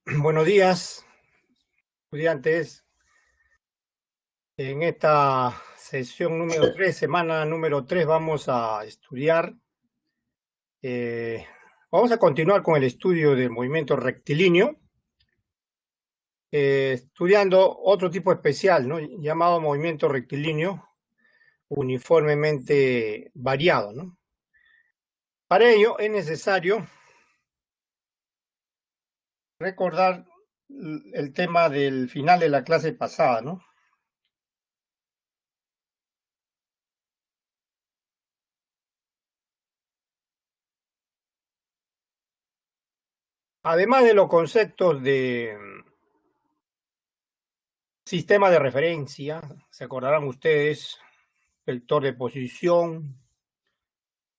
Buenos días, estudiantes. En esta sesión número 3, semana número 3, vamos a estudiar, vamos a continuar con el estudio del movimiento rectilíneo, estudiando otro tipo especial, ¿no? Llamado movimiento rectilíneo uniformemente variado, ¿no? Para ello es necesario recordar el tema del final de la clase pasada, ¿no? Además de los conceptos de sistema de referencia, se acordarán ustedes, vector de posición,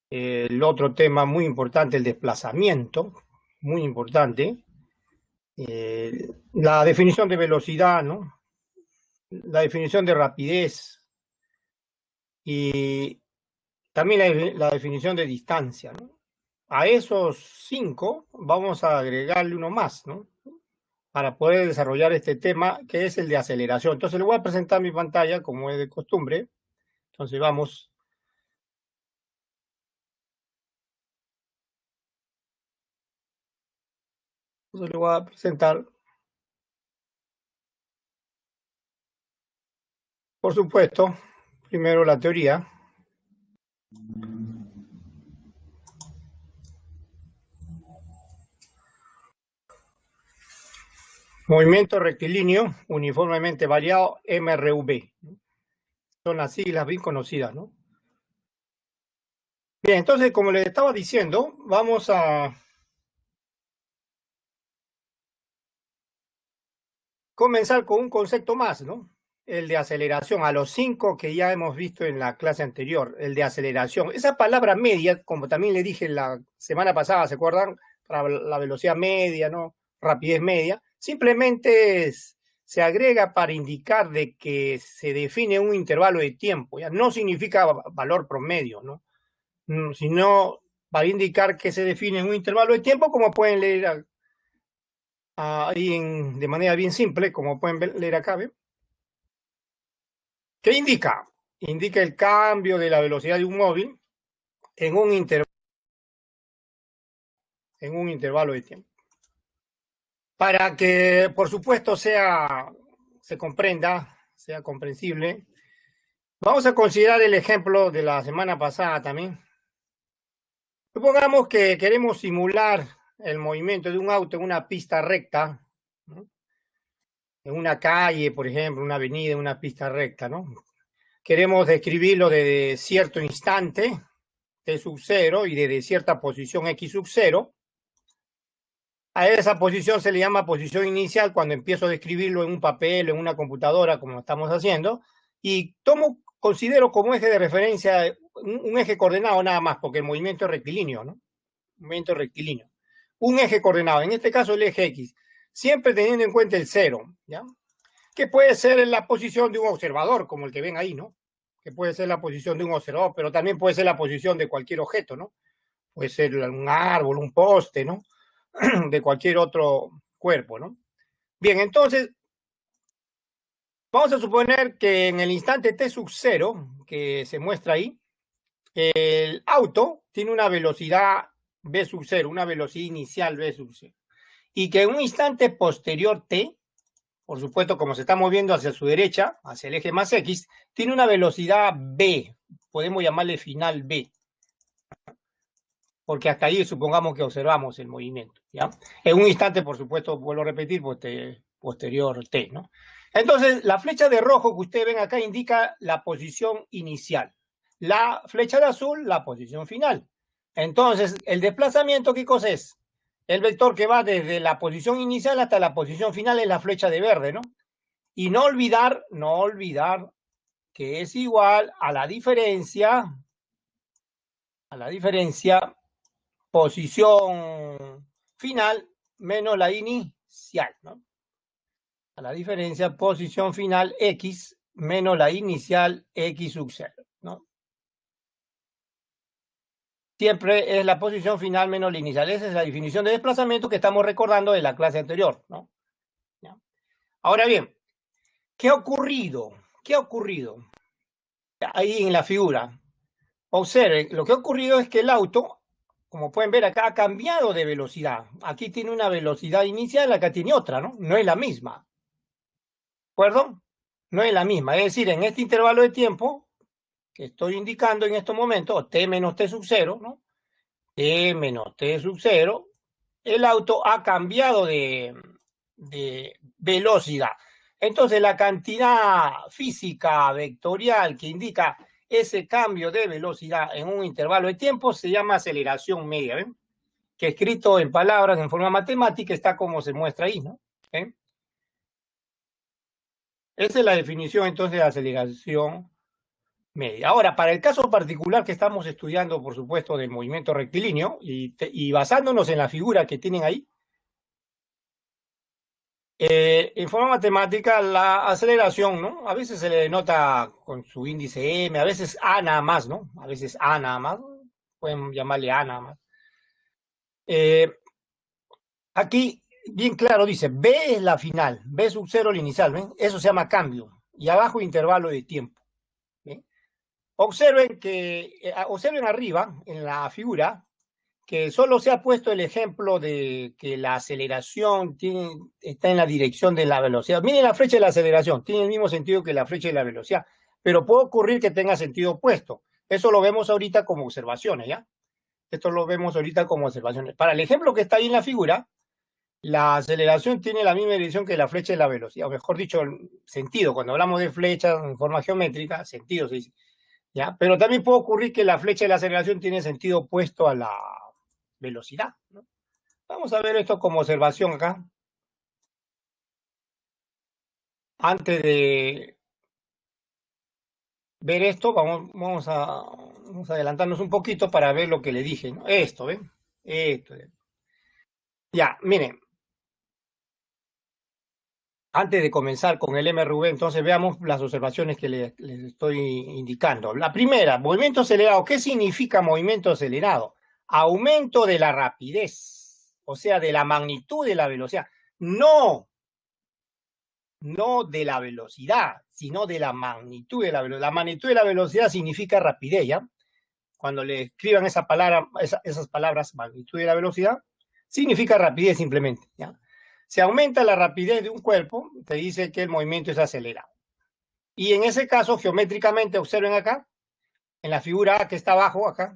el otro tema muy importante, el desplazamiento, muy importante, la definición de velocidad, ¿no? La definición de rapidez y también la definición de distancia, ¿no? A esos 5 vamos a agregarle uno más, ¿no? Para poder desarrollar este tema, que es el de aceleración. Entonces le voy a presentar mi pantalla, como es de costumbre. Entonces vamos. Entonces le voy a presentar, por supuesto, primero la teoría. Movimiento rectilíneo uniformemente variado, MRV. Son las siglas bien conocidas, ¿no? Bien, entonces, como les estaba diciendo, vamos a comenzar con un concepto más, ¿no? El de aceleración, a los 5 que ya hemos visto en la clase anterior, el de aceleración. Esa palabra media, como también le dije la semana pasada, ¿se acuerdan? Para la velocidad media, ¿no? Rapidez media, simplemente se agrega para indicar de que se define un intervalo de tiempo, ¿ya? No significa valor promedio, ¿no? Sino para indicar que se define un intervalo de tiempo, como pueden leer ahí de manera bien simple, como pueden leer acá, ¿ve? ¿Qué indica? Indica el cambio de la velocidad de un móvil en un intervalo de tiempo. Para que, por supuesto, se comprenda, sea comprensible, vamos a considerar el ejemplo de la semana pasada también. Supongamos que queremos simular el movimiento de un auto en una pista recta, ¿no? En una calle, por ejemplo, una avenida, una pista recta, ¿no? Queremos describirlo desde cierto instante, T sub 0, y desde cierta posición X sub 0. A esa posición se le llama posición inicial cuando empiezo a describirlo en un papel, en una computadora, como estamos haciendo, y considero como eje de referencia un eje coordenado nada más, porque el movimiento es rectilíneo, ¿no? Movimiento rectilíneo. Un eje coordenado, en este caso el eje X, siempre teniendo en cuenta el 0, ¿ya? Que puede ser en la posición de un observador, como el que ven ahí, ¿no? Que puede ser la posición de un observador, pero también puede ser la posición de cualquier objeto, ¿no? Puede ser un árbol, un poste, ¿no? De cualquier otro cuerpo, ¿no? Bien, entonces, vamos a suponer que en el instante t sub 0, que se muestra ahí, el auto tiene una velocidad v sub 0, una velocidad inicial v sub 0, y que en un instante posterior t, por supuesto, como se está moviendo hacia su derecha, hacia el eje más X, tiene una velocidad v, podemos llamarle final v, porque hasta ahí supongamos que observamos el movimiento, ¿ya? En un instante, por supuesto, vuelvo a repetir, posterior t, ¿no? Entonces, la flecha de rojo que ustedes ven acá indica la posición inicial. La flecha de azul, la posición final. Entonces, el desplazamiento, ¿qué cosa es? El vector que va desde la posición inicial hasta la posición final es la flecha de verde, ¿no? Y no olvidar que es igual a la diferencia posición final menos la inicial, ¿no? A la diferencia posición final X menos la inicial X sub 0, ¿no? siempre es la posición final menos la inicial. Esa es la definición de desplazamiento que estamos recordando de la clase anterior, ¿no? ¿Ya? Ahora bien, ¿qué ha ocurrido? ¿Qué ha ocurrido? Ahí en la figura. Observen, lo que ha ocurrido es que el auto, como pueden ver acá, ha cambiado de velocidad. Aquí tiene una velocidad inicial, acá tiene otra, ¿no? No es la misma. ¿De acuerdo? No es la misma. Es decir, en este intervalo de tiempo que estoy indicando en estos momentos, t menos t sub 0, ¿no? T menos t sub 0, el auto ha cambiado de velocidad. Entonces, la cantidad física vectorial que indica ese cambio de velocidad en un intervalo de tiempo se llama aceleración media, ¿ven? Que escrito en palabras en forma matemática está como se muestra ahí, ¿no? ¿Ven? Esa es la definición entonces de aceleración media. Ahora, para el caso particular que estamos estudiando, por supuesto, del movimiento rectilíneo y basándonos en la figura que tienen ahí, en forma matemática, la aceleración, ¿no? A veces se le denota con su índice m, a veces a nada más, ¿no? A veces a nada más, pueden llamarle a nada más. Aquí, bien claro, dice, B es la final, B sub 0 el inicial, ¿ven? Eso se llama cambio. Y abajo intervalo de tiempo. ¿Ven? Observen arriba, en la figura, que solo se ha puesto el ejemplo de que la aceleración está en la dirección de la velocidad. Miren la flecha de la aceleración, tiene el mismo sentido que la flecha de la velocidad, pero puede ocurrir que tenga sentido opuesto. Eso lo vemos ahorita como observaciones, ¿ya? Esto lo vemos ahorita como observaciones. Para el ejemplo que está ahí en la figura, la aceleración tiene la misma dirección que la flecha de la velocidad, o mejor dicho, sentido. Cuando hablamos de flechas en forma geométrica, sentido se dice, ¿ya? Pero también puede ocurrir que la flecha de la aceleración tiene sentido opuesto a la velocidad, ¿no? Vamos a ver esto como observación acá. Antes de ver esto, vamos a adelantarnos un poquito para ver lo que le dije, ¿no? Esto, ¿ven? Esto. Ya, miren. Antes de comenzar con el MRV, entonces veamos las observaciones que les estoy indicando. La primera, movimiento acelerado. ¿Qué significa movimiento acelerado? Aumento de la rapidez, o sea, de la magnitud de la velocidad. No de la velocidad, sino de la magnitud de la velocidad. La magnitud de la velocidad significa rapidez, ¿ya? Cuando le escriban esa palabra, esas palabras, magnitud de la velocidad, significa rapidez simplemente, ¿ya? Si aumenta la rapidez de un cuerpo, te dice que el movimiento es acelerado. Y en ese caso, geométricamente, observen acá, en la figura A que está abajo, acá,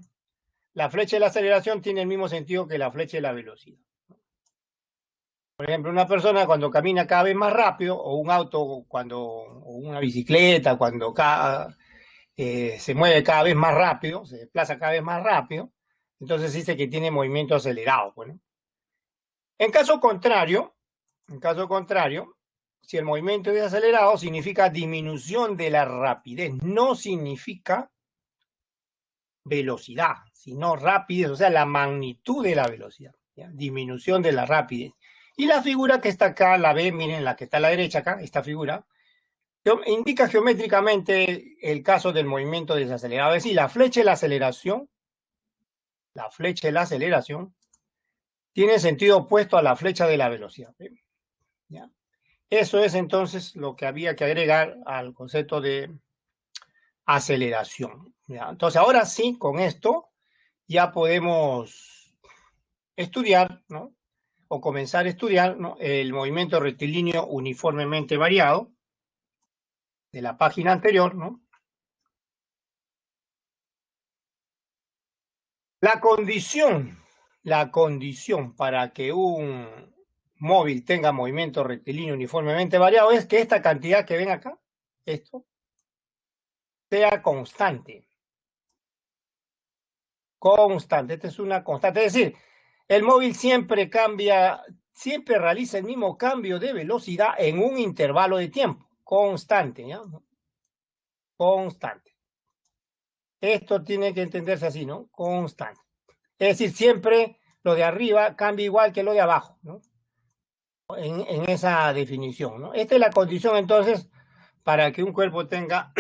la flecha de la aceleración tiene el mismo sentido que la flecha de la velocidad. Por ejemplo, una persona cuando camina cada vez más rápido, o un auto, o una bicicleta, cuando se mueve cada vez más rápido, se desplaza cada vez más rápido, entonces dice que tiene movimiento acelerado. Bueno. En caso contrario, si el movimiento es acelerado, significa disminución de la rapidez, no significa velocidad, sino rapidez, o sea, la magnitud de la velocidad, ¿ya? Disminución de la rapidez. Y la figura que está acá, la ve, miren, la que está a la derecha acá, esta figura, indica geométricamente el caso del movimiento desacelerado, es decir, la flecha de la aceleración tiene sentido opuesto a la flecha de la velocidad. ¿Ya? Eso es entonces lo que había que agregar al concepto de aceleración. ¿Ya? Entonces, ahora sí, con esto ya podemos estudiar, ¿no? O comenzar a estudiar, ¿no? El movimiento rectilíneo uniformemente variado de la página anterior, ¿no? La condición para que un móvil tenga movimiento rectilíneo uniformemente variado es que esta cantidad que ven acá, esto, sea constante. Constante, esta es una constante. Es decir, el móvil siempre realiza el mismo cambio de velocidad en un intervalo de tiempo. Constante, ¿ya? Constante. Esto tiene que entenderse así, ¿no? Constante. Es decir, siempre lo de arriba cambia igual que lo de abajo, ¿no? En esa definición, ¿no? Esta es la condición, entonces, para que un cuerpo tenga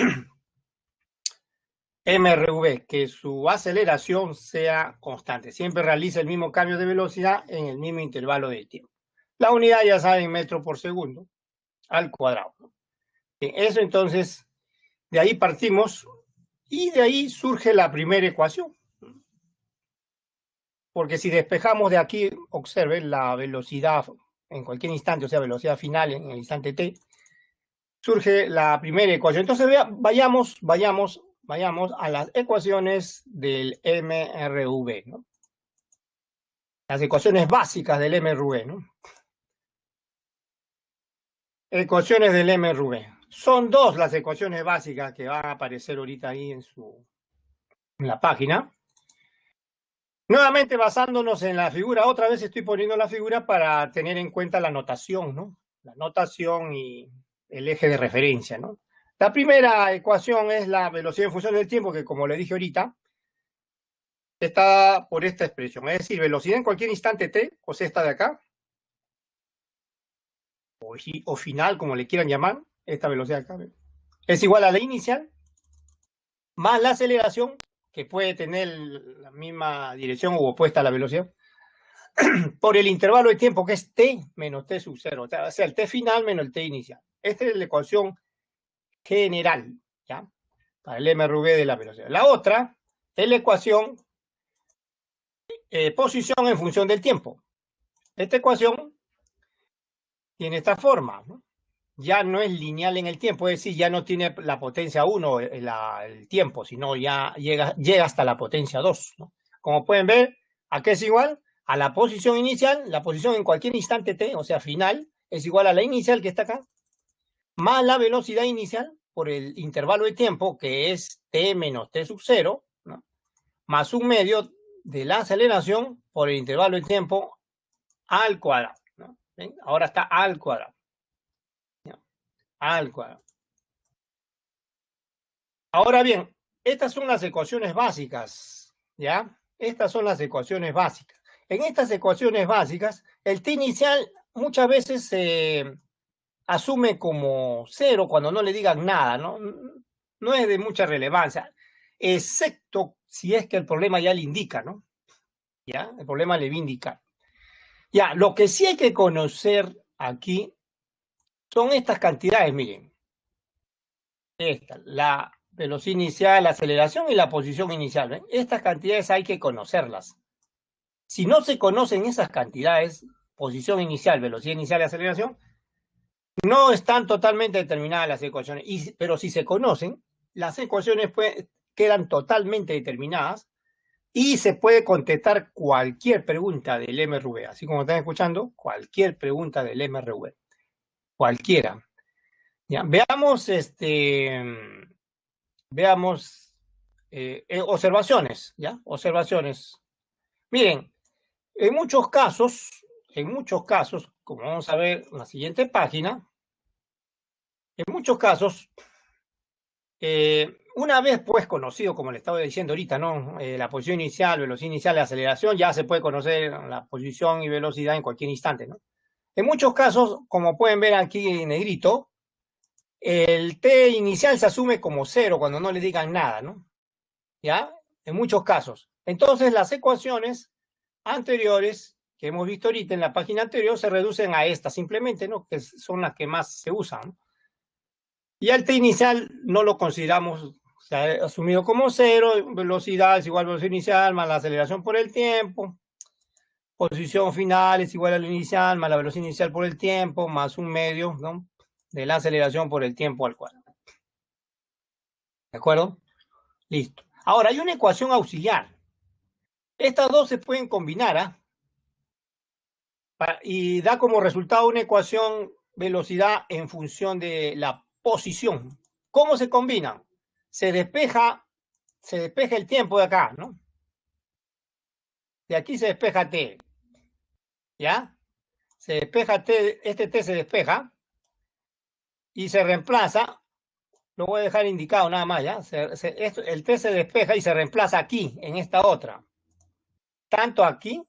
MRV, que su aceleración sea constante. Siempre realiza el mismo cambio de velocidad en el mismo intervalo de tiempo. La unidad ya sabe en metros por segundo al cuadrado. Bien, eso entonces, de ahí partimos y de ahí surge la primera ecuación. Porque si despejamos de aquí, observen la velocidad en cualquier instante, o sea, velocidad final en el instante t, surge la primera ecuación. Entonces vayamos a las ecuaciones del MRV, ¿no? Las ecuaciones básicas del MRV, ¿no? Ecuaciones del MRV. Son dos las ecuaciones básicas que van a aparecer ahorita ahí en la página. Nuevamente basándonos en la figura, otra vez estoy poniendo la figura para tener en cuenta la notación, ¿no? La notación y el eje de referencia, ¿no? La primera ecuación es la velocidad en función del tiempo, que como le dije ahorita, está por esta expresión, es decir, velocidad en cualquier instante t, o sea, esta de acá, o final, como le quieran llamar, esta velocidad acá, es igual a la inicial, más la aceleración, que puede tener la misma dirección u opuesta a la velocidad, por el intervalo de tiempo que es t menos t sub 0, o sea, el t final menos el t inicial. Esta es la ecuación general, ¿ya? Para el MRV de la velocidad. La otra es la ecuación posición en función del tiempo. Esta ecuación tiene esta forma, ¿no? Ya no es lineal en el tiempo, es decir, ya no tiene la potencia 1 el tiempo, sino ya llega hasta la potencia 2, ¿no? Como pueden ver, ¿a qué es igual? A la posición inicial, la posición en cualquier instante t, o sea, final, es igual a la inicial que está acá, más la velocidad inicial por el intervalo de tiempo, que es t menos t sub 0, ¿no? Más un medio de la aceleración por el intervalo de tiempo al cuadrado, ¿no? ¿Ven? Ahora está al cuadrado. ¿Ya? Al cuadrado. Ahora bien, estas son las ecuaciones básicas, ¿ya? Estas son las ecuaciones básicas. En estas ecuaciones básicas, el t inicial muchas veces se asume como 0 cuando no le digan nada, ¿no? No es de mucha relevancia, excepto si es que el problema ya le indica, ¿no? ¿Ya? El problema le va a indicar. Ya, lo que sí hay que conocer aquí son estas cantidades, miren. Esta, la velocidad inicial, la aceleración y la posición inicial. ¿Ven? Estas cantidades hay que conocerlas. Si no se conocen esas cantidades, posición inicial, velocidad inicial y aceleración, no están totalmente determinadas las ecuaciones. Pero si se conocen, las ecuaciones quedan totalmente determinadas y se puede contestar cualquier pregunta del MRV. Así como están escuchando, cualquier pregunta del MRV. Cualquiera. Ya, veamos observaciones, ¿ya? Observaciones. Miren, en muchos casos, como vamos a ver en la siguiente página, en muchos casos, una vez pues conocido, como le estaba diciendo ahorita, ¿no? La posición inicial, velocidad inicial, la aceleración, ya se puede conocer la posición y velocidad en cualquier instante, ¿no? En muchos casos, como pueden ver aquí en negrito, el t inicial se asume como 0 cuando no le digan nada, ¿no? ¿Ya? En muchos casos. Entonces, las ecuaciones anteriores que hemos visto ahorita en la página anterior se reducen a estas simplemente, ¿no? Que son las que más se usan, ¿no? Y el t inicial no lo consideramos, se ha asumido como 0, velocidad es igual a velocidad inicial más la aceleración por el tiempo, posición final es igual a la inicial más la velocidad inicial por el tiempo, más un medio, ¿no? De la aceleración por el tiempo al cuadrado. ¿De acuerdo? Listo. Ahora, hay una ecuación auxiliar. Estas dos se pueden combinar, ¿ah? Y da como resultado una ecuación velocidad en función de la posición. ¿Cómo se combinan? Se despeja el tiempo de acá, ¿no? De aquí se despeja t, ¿ya? Se despeja t, este t se despeja y se reemplaza, lo voy a dejar indicado nada más, ¿ya? El t se despeja y se reemplaza aquí, en esta otra. Tanto aquí,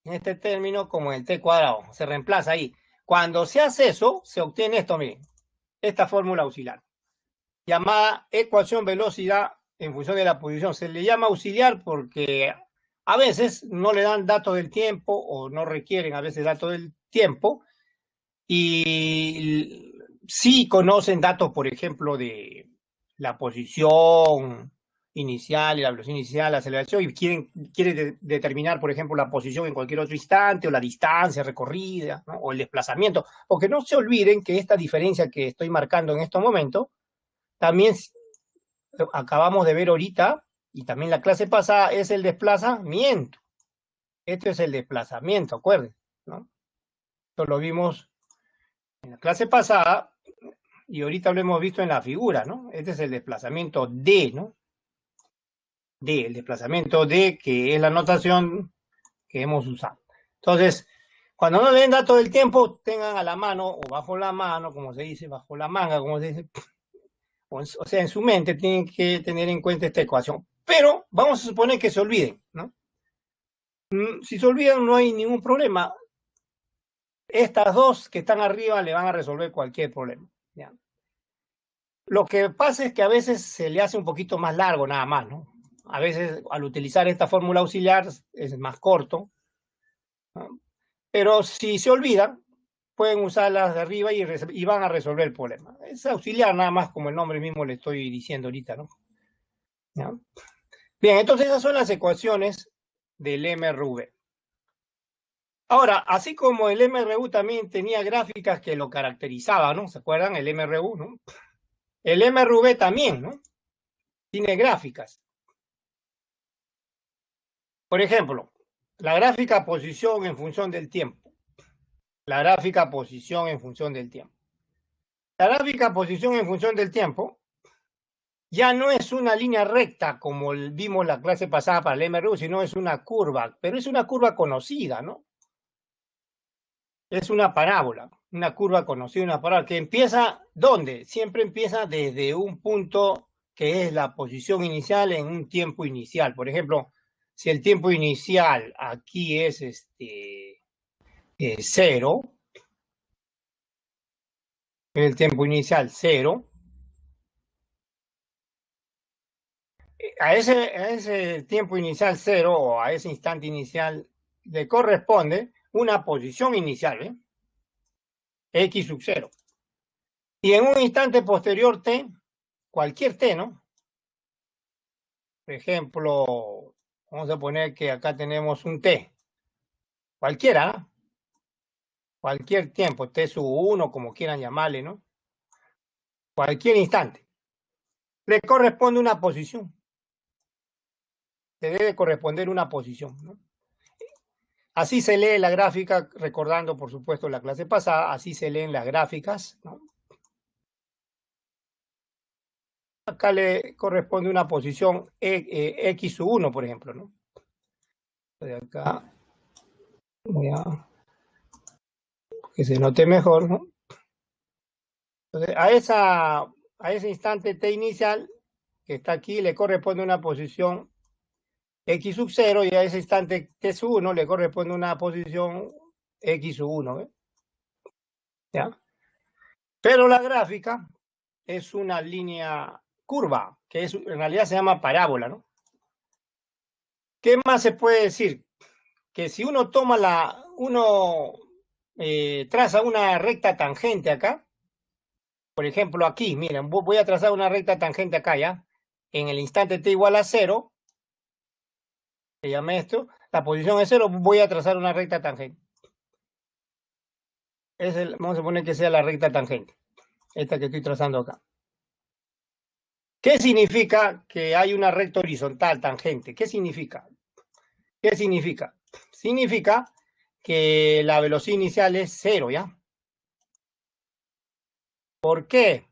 en este término, como en el t cuadrado. Se reemplaza ahí. Cuando se hace eso, se obtiene esto, miren. Esta fórmula auxiliar, llamada ecuación velocidad en función de la posición. Se le llama auxiliar porque a veces no le dan datos del tiempo o no requieren a veces datos del tiempo y sí conocen datos, por ejemplo, de la posición inicial y la velocidad inicial, la aceleración, y quieren determinar, por ejemplo, la posición en cualquier otro instante o la distancia recorrida, ¿no? O el desplazamiento. Porque no se olviden que esta diferencia que estoy marcando en estos momentos también acabamos de ver ahorita, y también la clase pasada, es el desplazamiento. Esto es el desplazamiento, acuérdense, ¿no? Esto lo vimos en la clase pasada y ahorita lo hemos visto en la figura, ¿no? Este es el desplazamiento D, ¿no? D, el desplazamiento D, que es la notación que hemos usado. Entonces, cuando no le den datos del tiempo, tengan a la mano, o bajo la mano, como se dice, bajo la manga, como se dice, o sea, en su mente tienen que tener en cuenta esta ecuación. Pero vamos a suponer que se olviden, ¿no? Si se olvidan, no hay ningún problema. Estas dos que están arriba le van a resolver cualquier problema, ¿ya? Lo que pasa es que a veces se le hace un poquito más largo nada más, ¿no? A veces al utilizar esta fórmula auxiliar es más corto, ¿no? Pero si se olvidan, pueden usarlas de arriba y van a resolver el problema. Es auxiliar nada más, como el nombre mismo le estoy diciendo ahorita, ¿no? ¿Ya? Bien, entonces esas son las ecuaciones del MRV. Ahora, así como el MRU también tenía gráficas que lo caracterizaban, ¿no? ¿Se acuerdan? El MRU, ¿no? El MRV también, ¿no? Tiene gráficas. Por ejemplo, la gráfica posición en función del tiempo. La gráfica posición en función del tiempo. La gráfica posición en función del tiempo ya no es una línea recta como vimos la clase pasada para el MRU, sino es una curva, pero es una curva conocida, ¿no? Es una parábola, una curva conocida, una parábola que empieza, ¿dónde? Siempre empieza desde un punto que es la posición inicial en un tiempo inicial. Por ejemplo, si el tiempo inicial aquí es 0, el tiempo inicial 0, a ese tiempo inicial 0 o a ese instante inicial le corresponde una posición inicial, ¿eh? X sub 0. Y en un instante posterior t, cualquier t, ¿no? Por ejemplo, vamos a poner que acá tenemos un t, cualquiera, ¿no? Cualquier tiempo, t sub 1, como quieran llamarle, ¿no? Cualquier instante. Le corresponde una posición. Le debe corresponder una posición, ¿no? Así se lee la gráfica, recordando, por supuesto, la clase pasada, así se leen las gráficas, ¿no? Acá le corresponde una posición X sub 1, por ejemplo, ¿no? De acá, voy a que se note mejor, ¿no? Entonces, a ese instante t inicial, que está aquí, le corresponde una posición X sub 0, y a ese instante t sub 1 le corresponde una posición X sub 1, ¿eh? ¿Ya? Pero la gráfica es una línea curva, que en realidad se llama parábola, ¿no? ¿Qué más se puede decir? Que si uno toma traza una recta tangente acá, por ejemplo aquí, miren, voy a trazar una recta tangente acá, ¿ya? En el instante t igual a 0, se llama esto, la posición es 0, voy a trazar una recta tangente. Vamos a poner que sea la recta tangente, esta que estoy trazando acá. ¿Qué significa que hay una recta horizontal tangente? ¿Qué significa? ¿Qué significa? Significa que la velocidad inicial es 0, ¿ya? ¿Por qué?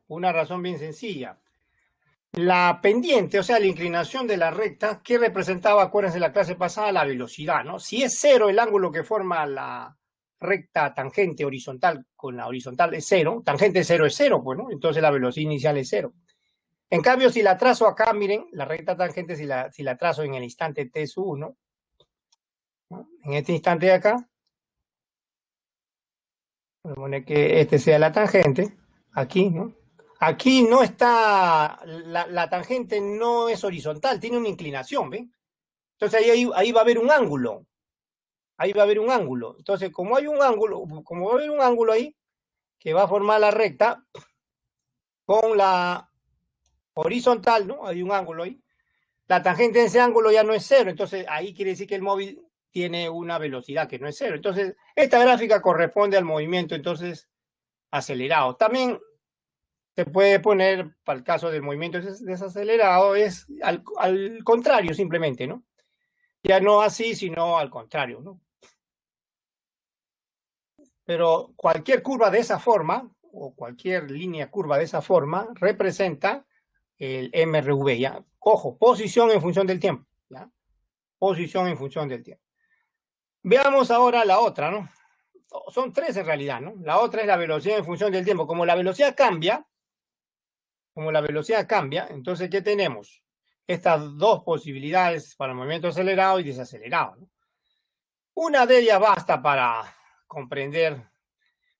Una razón bien sencilla. La pendiente, o sea, la inclinación de la recta, ¿qué representaba? Acuérdense la clase pasada, la velocidad, ¿no? Si es 0 el ángulo que forma la recta tangente horizontal con la horizontal es 0, tangente 0 es 0, pues, ¿no? Entonces la velocidad inicial es 0. En cambio, si la trazo acá, miren, la recta tangente, si la trazo en el instante t sub 1, ¿no? En este instante de acá, voy a poner que este sea la tangente, aquí, ¿no? Aquí no está, la tangente no es horizontal, tiene una inclinación, ¿ven? Entonces ahí va a haber un ángulo. Ahí va a haber un ángulo. Entonces, como hay un ángulo, como va a haber un ángulo ahí, que va a formar la recta con la horizontal, ¿no? Hay un ángulo ahí. La tangente de ese ángulo ya no es cero, entonces ahí quiere decir que el móvil tiene una velocidad que no es cero. Entonces, esta gráfica corresponde al movimiento, entonces, acelerado. También se puede poner, para el caso del movimiento desacelerado, es al contrario simplemente, ¿no? Ya no así, sino al contrario, ¿no? Pero cualquier curva de esa forma, o cualquier línea curva de esa forma, representa el MRV, ¿ya? Ojo, posición en función del tiempo, ¿ya? Posición en función del tiempo. Veamos ahora la otra, ¿no? Son tres en realidad, ¿no? La otra es la velocidad en función del tiempo. Como la velocidad cambia, entonces, ¿qué tenemos? Estas dos posibilidades para el movimiento acelerado y desacelerado, ¿no? Una de ellas basta para comprender.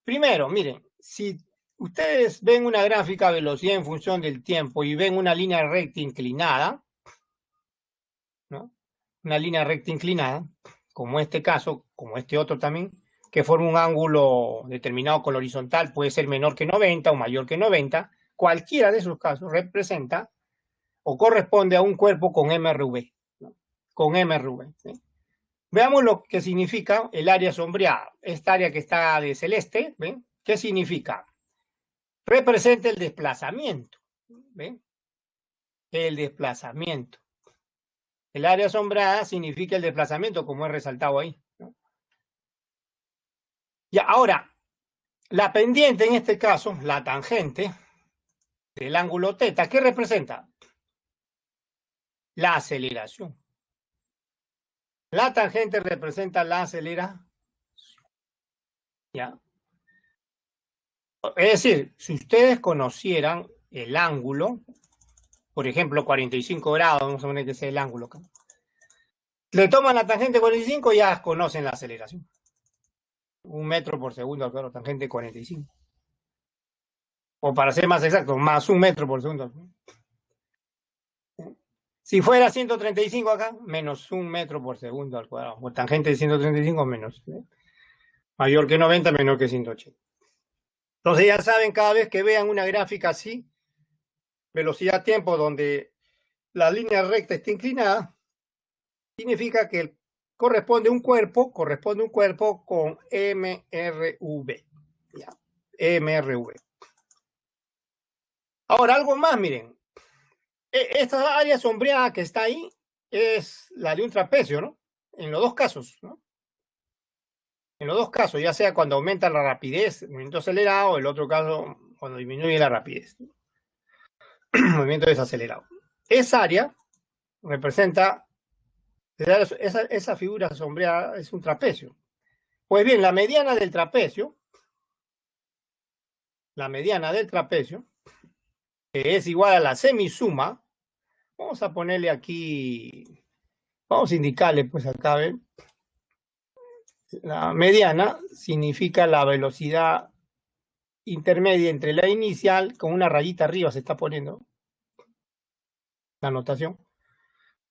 Primero, miren, si ustedes ven una gráfica velocidad en función del tiempo y ven una línea recta inclinada, ¿no? Una línea recta inclinada, como este caso, como este otro también, que forma un ángulo determinado con la horizontal, puede ser menor que 90 o mayor que 90, cualquiera de esos casos representa o corresponde a un cuerpo con MRV, ¿no? Con MRV, ¿sí? Veamos lo que significa el área sombreada, esta área que está de celeste, ¿ven? ¿Qué significa? Representa el desplazamiento, ¿ven? El desplazamiento. El área sombreada significa el desplazamiento, como he resaltado ahí, ¿no? Y ahora, la pendiente en este caso, la tangente del ángulo θ, ¿qué representa? La aceleración. La tangente representa la aceleración. ¿Ya? Es decir, si ustedes conocieran el ángulo, por ejemplo, 45 grados, vamos a poner que sea el ángulo acá, le toman la tangente 45, ya conocen la aceleración. 1 metro por segundo al cuadrado, tangente 45. O para ser más exacto, más 1 metro por segundo. Si fuera 135 acá, menos 1 metro por segundo al cuadrado. O tangente de 135 menos. Mayor que 90, menor que 180. Entonces ya saben, cada vez que vean una gráfica así, velocidad-tiempo, donde la línea recta está inclinada, significa que corresponde un cuerpo con MRV. ¿Ya? MRV. Ahora, algo más, miren. Esta área sombreada que está ahí es la de un trapecio, ¿no? En los dos casos, ¿no? En los dos casos, ya sea cuando aumenta la rapidez, movimiento acelerado, el otro caso cuando disminuye la rapidez, movimiento desacelerado. Esa área representa, esa figura sombreada es un trapecio. Pues bien, la mediana del trapecio, que es igual a la semisuma, vamos a ponerle aquí, vamos a indicarle pues acá, ¿ven? La mediana significa la velocidad intermedia entre la inicial, con una rayita arriba se está poniendo la notación,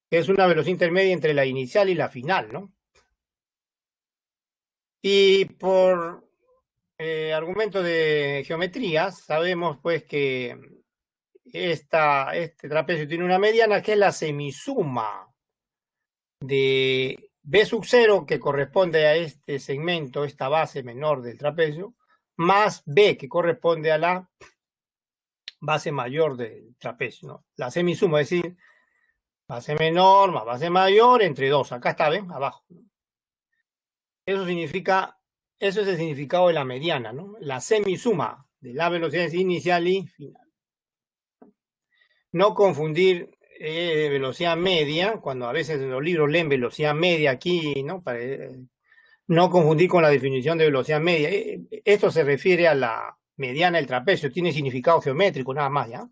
que es una velocidad intermedia entre la inicial y la final, ¿no? Y por argumento de geometría, sabemos pues que este trapecio tiene una mediana que es la semisuma de B sub 0, que corresponde a este segmento, esta base menor del trapecio, más B, que corresponde a la base mayor del trapecio, ¿no? La semisuma, es decir, base menor más base mayor entre 2. Acá está, ¿ven? Abajo. Eso significa, eso es el significado de la mediana, ¿no? La semisuma de las velocidades inicial y final. No confundir velocidad media, cuando a veces en los libros leen velocidad media aquí, ¿no? No confundir con la definición de velocidad media. Esto se refiere a la mediana del trapecio, tiene significado geométrico nada más, ¿ya?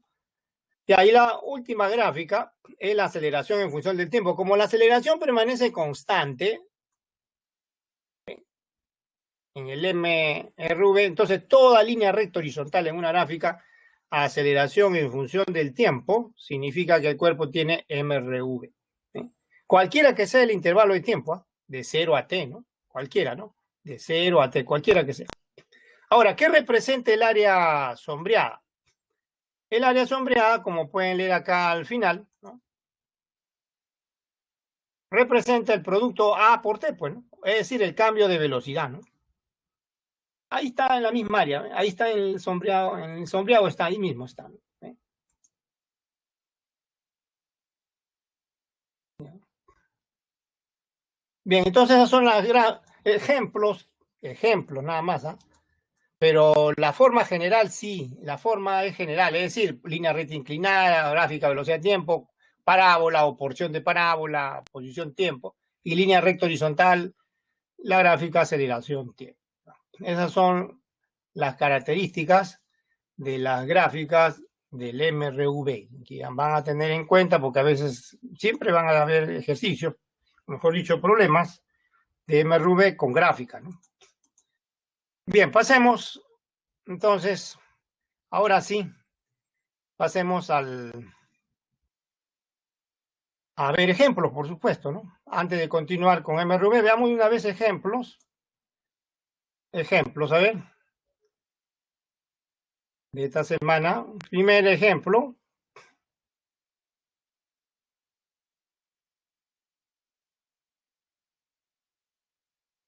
Y ahí la última gráfica es la aceleración en función del tiempo. Como la aceleración permanece constante en el MRV, entonces toda línea recta horizontal en una gráfica aceleración en función del tiempo, significa que el cuerpo tiene MRV. Cualquiera que sea el intervalo de tiempo, de 0 a t, ¿no? Cualquiera, ¿no? De 0 a t, cualquiera que sea. Ahora, ¿qué representa el área sombreada? El área sombreada, como pueden leer acá al final, ¿no? Representa el producto A por T, pues, ¿no? Es decir, el cambio de velocidad, ¿no? Ahí está en la misma área, ¿eh? Ahí está en el sombreado está, ahí mismo está, ¿eh? Bien, entonces esos son los ejemplos nada más, ¿eh? Pero la forma general sí, la forma es general, es decir, línea recta inclinada, gráfica, velocidad, tiempo, parábola o porción de parábola, posición, tiempo, y línea recta horizontal, la gráfica, aceleración, tiempo. Esas son las características de las gráficas del MRV, que van a tener en cuenta porque a veces siempre van a haber ejercicios, mejor dicho, problemas de MRV con gráfica, ¿no? Bien, pasemos entonces, ahora sí, pasemos a ver ejemplos, por supuesto, ¿no? Antes de continuar con MRV, veamos una vez ejemplos. Ejemplos, a ver, de esta semana. Primer ejemplo.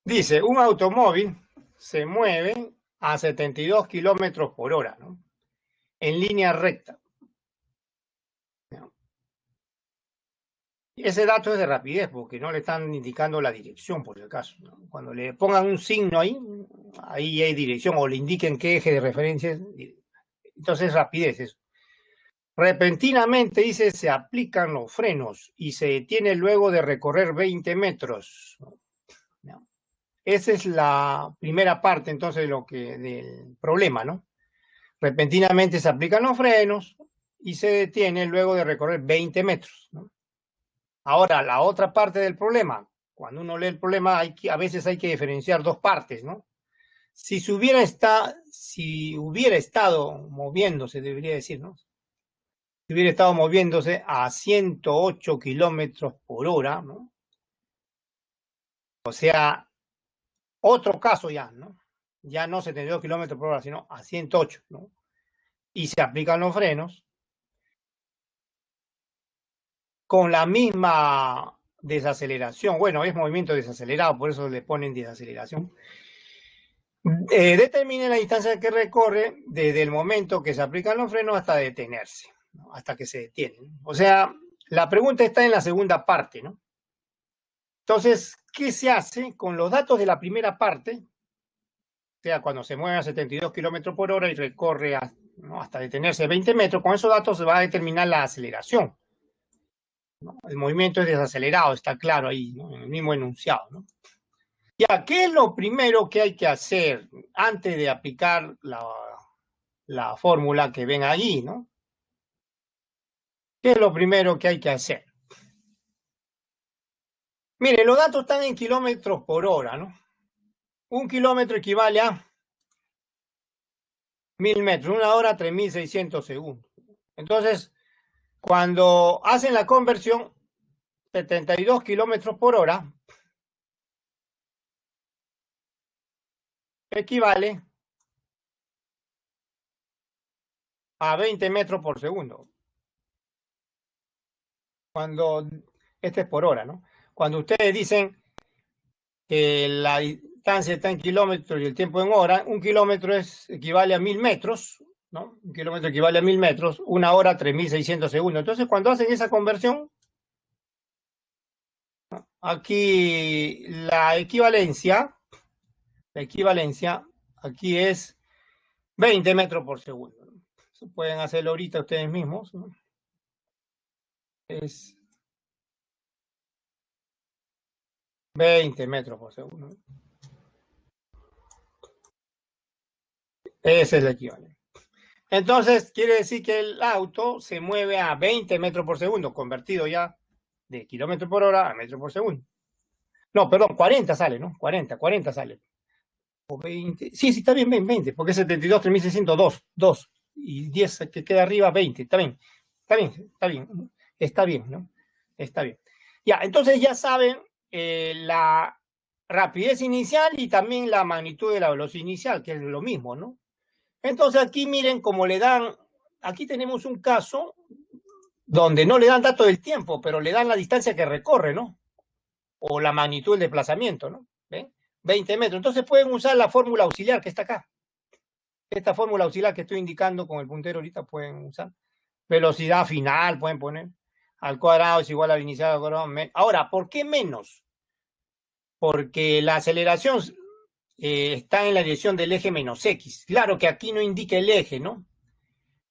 Dice, un automóvil se mueve a 72 kilómetros por hora, ¿no? En línea recta. Y ese dato es de rapidez, porque no le están indicando la dirección, por si acaso, ¿no? Cuando le pongan un signo ahí, ahí hay dirección, o le indiquen qué eje de referencia es. Entonces, rapidez eso. Repentinamente, dice, se aplican los frenos y se detiene luego de recorrer 20 metros. ¿No? Esa es la primera parte, entonces, del problema, ¿no? Repentinamente se aplican los frenos y se detiene luego de recorrer 20 metros, ¿no? Ahora, la otra parte del problema, cuando uno lee el problema, a veces hay que diferenciar dos partes, ¿no? Si hubiera estado moviéndose, debería decir, ¿no? Si hubiera estado moviéndose a 108 kilómetros por hora, ¿no? O sea, otro caso ya, ¿no? Ya no 72 kilómetros por hora, sino a 108, ¿no? Y se aplican los frenos con la misma desaceleración. Bueno, es movimiento desacelerado, por eso le ponen desaceleración. Determine la distancia que recorre desde el momento que se aplican los frenos hasta detenerse, ¿no? Hasta que se detienen. O sea, la pregunta está en la segunda parte, ¿no? Entonces, ¿qué se hace con los datos de la primera parte? O sea, cuando se mueve a 72 kilómetros por hora y recorre ¿no? hasta detenerse 20 metros, con esos datos se va a determinar la aceleración, ¿no? El movimiento es desacelerado, está claro ahí, ¿no? En el mismo enunciado, ¿no? Ya, ¿qué es lo primero que hay que hacer antes de aplicar la fórmula que ven ahí, ¿no? ¿Qué es lo primero que hay que hacer? Mire, los datos están en kilómetros por hora, ¿no? Un kilómetro equivale a 1000 metros, una hora 3600 segundos. Entonces, cuando hacen la conversión, 72 kilómetros por hora equivale a 20 metros por segundo. Este es por hora, ¿no? Cuando ustedes dicen que la distancia está en kilómetros y el tiempo en hora, un kilómetro equivale a 1000 metros, ¿no? Un kilómetro equivale a 1000 metros, una hora 3600 segundos. Entonces, cuando hacen esa conversión, aquí la equivalencia aquí es 20 metros por segundo. Pueden hacerlo ahorita ustedes mismos, ¿no? Es 20 metros por segundo. Ese es el equivalente. Entonces, quiere decir que el auto se mueve a 20 metros por segundo, convertido ya de kilómetro por hora a metro por segundo. No, perdón, 40 sale, ¿no? 40 sale. O 20. Sí, está bien, 20, porque es 72, 3602, 2. y 10 que queda arriba, 20. Está bien, está bien, está bien, está bien, ¿no? Está bien. Ya, entonces ya saben la rapidez inicial y también la magnitud de la velocidad inicial, que es lo mismo, ¿no? Entonces aquí miren cómo le dan, aquí tenemos un caso donde no le dan dato del tiempo, pero le dan la distancia que recorre, ¿no? O la magnitud del desplazamiento, ¿no? ¿Ven? 20 metros. Entonces pueden usar la fórmula auxiliar que está acá. Esta fórmula auxiliar que estoy indicando con el puntero ahorita pueden usar. Velocidad final pueden poner. Al cuadrado es igual al inicial al cuadrado. Ahora, ¿por qué menos? Porque la aceleración está en la dirección del eje menos X. Claro que aquí no indica el eje, ¿no?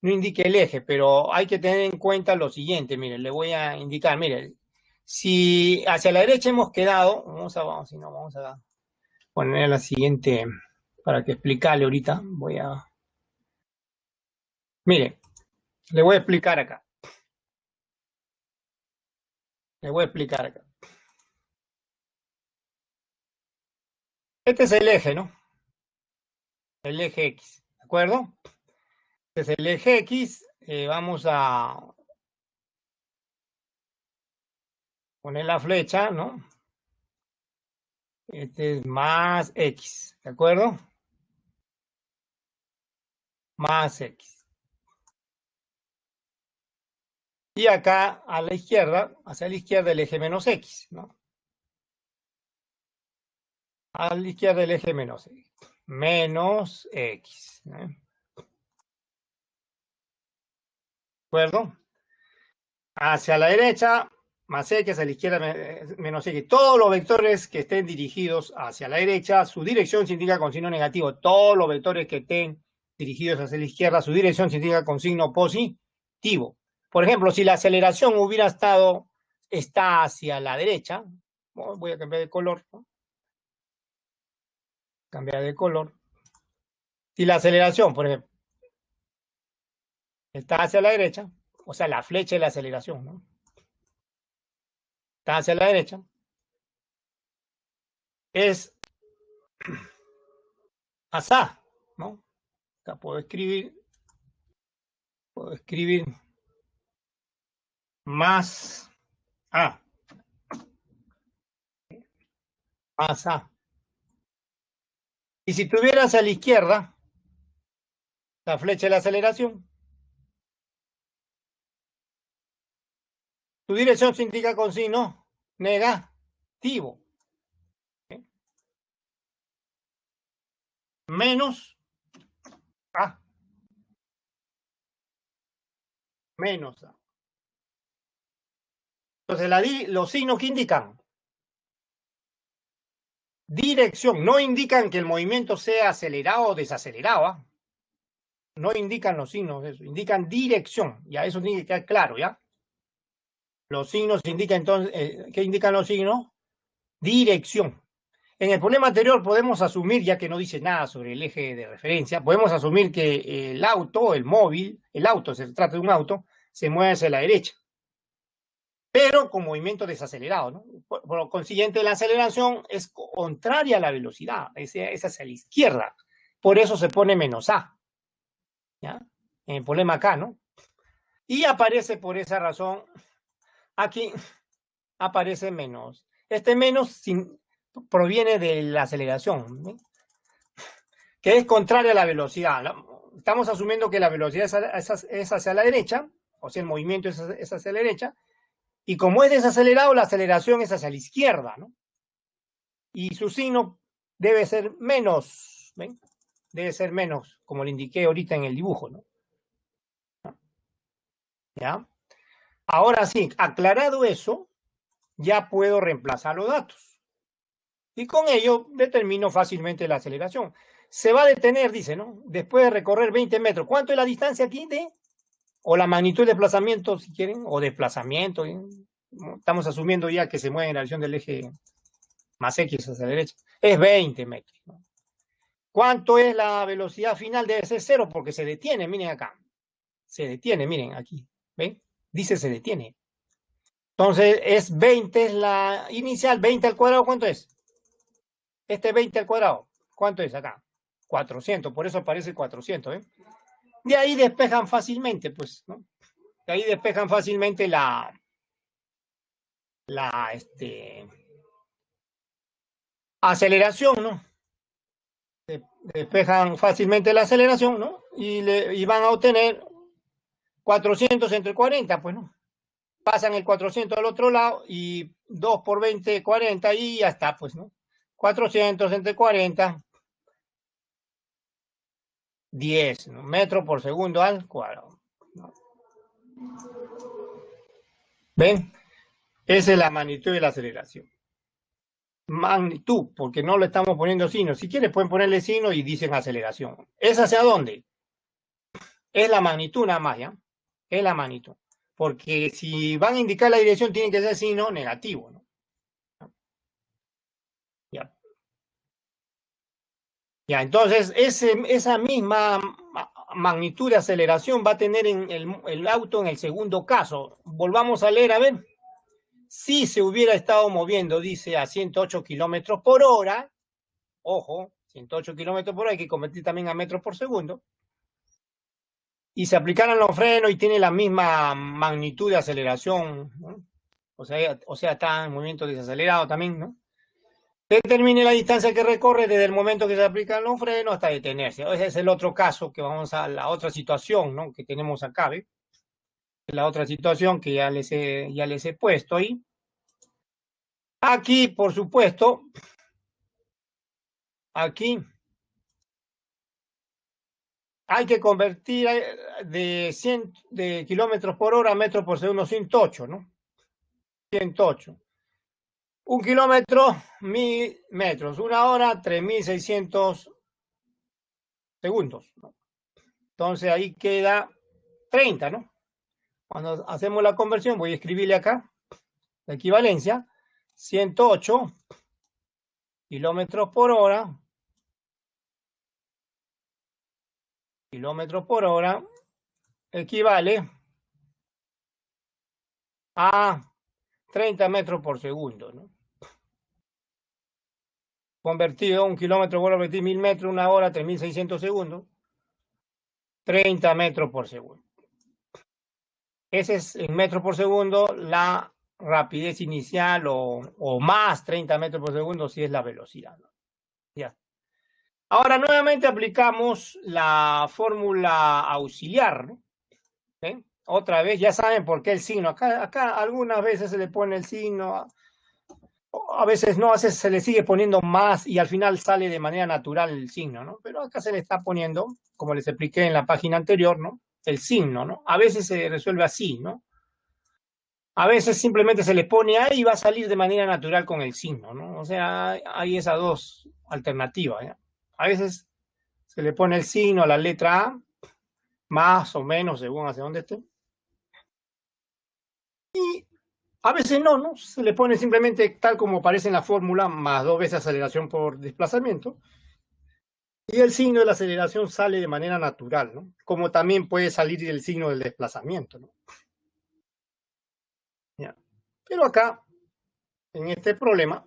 No indica el eje, pero hay que tener en cuenta lo siguiente. Miren, le voy a indicar, miren, si hacia la derecha hemos quedado, vamos a poner la siguiente, para que explicarle ahorita, mire, le voy a explicar acá. Le voy a explicar acá. Este es el eje, ¿no? El eje X, ¿de acuerdo? Este es el eje X, vamos a poner la flecha, ¿no? Este es más X, ¿de acuerdo? Más X. Y acá a la izquierda, hacia la izquierda el eje menos X, ¿no? A la izquierda el eje menos X. Menos X. ¿De acuerdo? Hacia la derecha, más X, a la izquierda menos X. Todos los vectores que estén dirigidos hacia la derecha, su dirección se indica con signo negativo. Todos los vectores que estén dirigidos hacia la izquierda, su dirección se indica con signo positivo. Por ejemplo, si la aceleración está hacia la derecha, voy a cambiar de color, ¿no? Cambiar de color. Si la aceleración, por ejemplo, está hacia la derecha, o sea, la flecha de la aceleración, ¿no? Está hacia la derecha, es asá, ¿no? Acá puedo escribir más A, más A. Y si tuvieras a la izquierda la flecha de la aceleración, tu dirección se indica con signo negativo. ¿Sí? Menos A. Menos A. Entonces, los signos que indican dirección no indican que el movimiento sea acelerado o desacelerado. ¿Ah? No indican los signos de eso, indican dirección. Ya eso tiene que quedar claro, ¿ya? Los signos indican entonces, ¿qué indican los signos? Dirección. En el problema anterior podemos asumir, ya que no dice nada sobre el eje de referencia, podemos asumir que el auto, el móvil, el auto, se trata de un auto, se mueve hacia la derecha, pero con movimiento desacelerado, ¿no? Por lo consiguiente, la aceleración es contraria a la velocidad, es hacia la izquierda. Por eso se pone menos A, ¿ya? En el problema acá, ¿no? Y aparece por esa razón, aquí aparece menos. Este menos proviene de la aceleración, ¿no? Que es contraria a la velocidad. Estamos asumiendo que la velocidad es hacia la derecha, o sea, el movimiento es hacia la derecha, y como es desacelerado, la aceleración es hacia la izquierda, ¿no? Y su signo debe ser menos, ¿ven? Debe ser menos, como le indiqué ahorita en el dibujo, ¿no? ¿Ya? Ahora sí, aclarado eso, ya puedo reemplazar los datos. Y con ello determino fácilmente la aceleración. Se va a detener, dice, ¿no? Después de recorrer 20 metros. ¿Cuánto es la distancia aquí o la magnitud de desplazamiento, si quieren, o desplazamiento? Estamos asumiendo ya que se mueve en la dirección del eje más X hacia la derecha. Es 20 metros, ¿no? ¿Cuánto es la velocidad final? Debe ser 0 porque se detiene, miren acá. Se detiene, miren aquí. ¿Ven? Dice se detiene. Entonces es 20, es la inicial, 20 al cuadrado, ¿cuánto es? Este 20 al cuadrado, ¿cuánto es acá? 400, por eso aparece 400, ¿eh? De ahí despejan fácilmente, pues, ¿no? De ahí despejan fácilmente aceleración, ¿no? Despejan fácilmente la aceleración, ¿no? Y van a obtener 400 entre 40, pues, ¿no? Pasan el 400 al otro lado y 2 por 20, 40 y ya está, pues, ¿no? 400 entre 40, 10, ¿no? Metros por segundo al cuadrado, ¿no? ¿Ven? Esa es la magnitud de la aceleración. Magnitud, porque no le estamos poniendo signo. Si quieren pueden ponerle signo y dicen aceleración. ¿Es hacia dónde? Es la magnitud nada más, ¿ya? Es la magnitud. Porque si van a indicar la dirección, tiene que ser signo negativo, ¿no? Ya. Ya, entonces esa misma magnitud de aceleración va a tener en el auto en el segundo caso. Volvamos a leer, a ver. Si se hubiera estado moviendo, dice, a 108 kilómetros por hora, ojo, 108 kilómetros por hora, hay que convertir también a metros por segundo, y se aplicaran los frenos y tiene la misma magnitud de aceleración, ¿no? O sea, está en movimiento desacelerado también, ¿no? Determine la distancia que recorre desde el momento que se aplican los frenos hasta detenerse. Ese es el otro caso, que vamos a la otra situación, ¿no? Que tenemos acá, ¿ve? La otra situación que ya les he puesto ahí. Aquí, por supuesto, aquí hay que convertir de 100 de kilómetros por hora a metros por segundo, 108, ¿no? 108. Un kilómetro, 1000 metros. Una hora, 3600 segundos, ¿no? Entonces ahí queda 30, ¿no? Cuando hacemos la conversión, voy a escribirle acá la equivalencia: 108 kilómetros por hora, equivale a 30 metros por segundo, ¿no? Convertido, un kilómetro, vuelvo a repetir, 1000 metros, una hora, 3600 segundos, 30 metros por segundo. Ese es en metros por segundo la rapidez inicial o más 30 metros por segundo si es la velocidad, ¿no? Ya. Ahora nuevamente aplicamos la fórmula auxiliar, ¿no? ¿Ven? Otra vez, ya saben por qué el signo. Acá algunas veces se le pone el signo, a veces no, a veces se le sigue poniendo más y al final sale de manera natural el signo, ¿no? Pero acá se le está poniendo, como les expliqué en la página anterior, ¿no? El signo, ¿no? A veces se resuelve así, ¿no? A veces simplemente se le pone ahí y va a salir de manera natural con el signo, ¿no? O sea, hay esas dos alternativas, ¿ya? A veces se le pone el signo a la letra A, más o menos según hacia dónde esté. Y a veces no, ¿no? Se le pone simplemente tal como aparece en la fórmula, más 2 veces aceleración por desplazamiento. Y el signo de la aceleración sale de manera natural, ¿no? Como también puede salir el signo del desplazamiento, ¿no? ¿Ya? Pero acá, en este problema,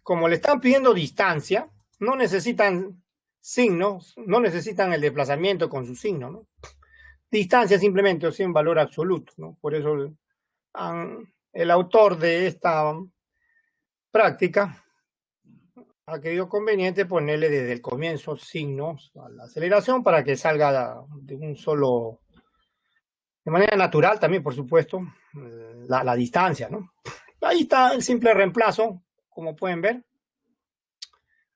como le están pidiendo distancia, no necesitan signos, no necesitan el desplazamiento con su signo, ¿no? Distancia simplemente, o sea, un valor absoluto, ¿no? Por eso el autor de esta práctica ha querido conveniente ponerle desde el comienzo signos a la aceleración para que salga de un solo, de manera natural también, por supuesto, la distancia, ¿no? Ahí está el simple reemplazo, como pueden ver.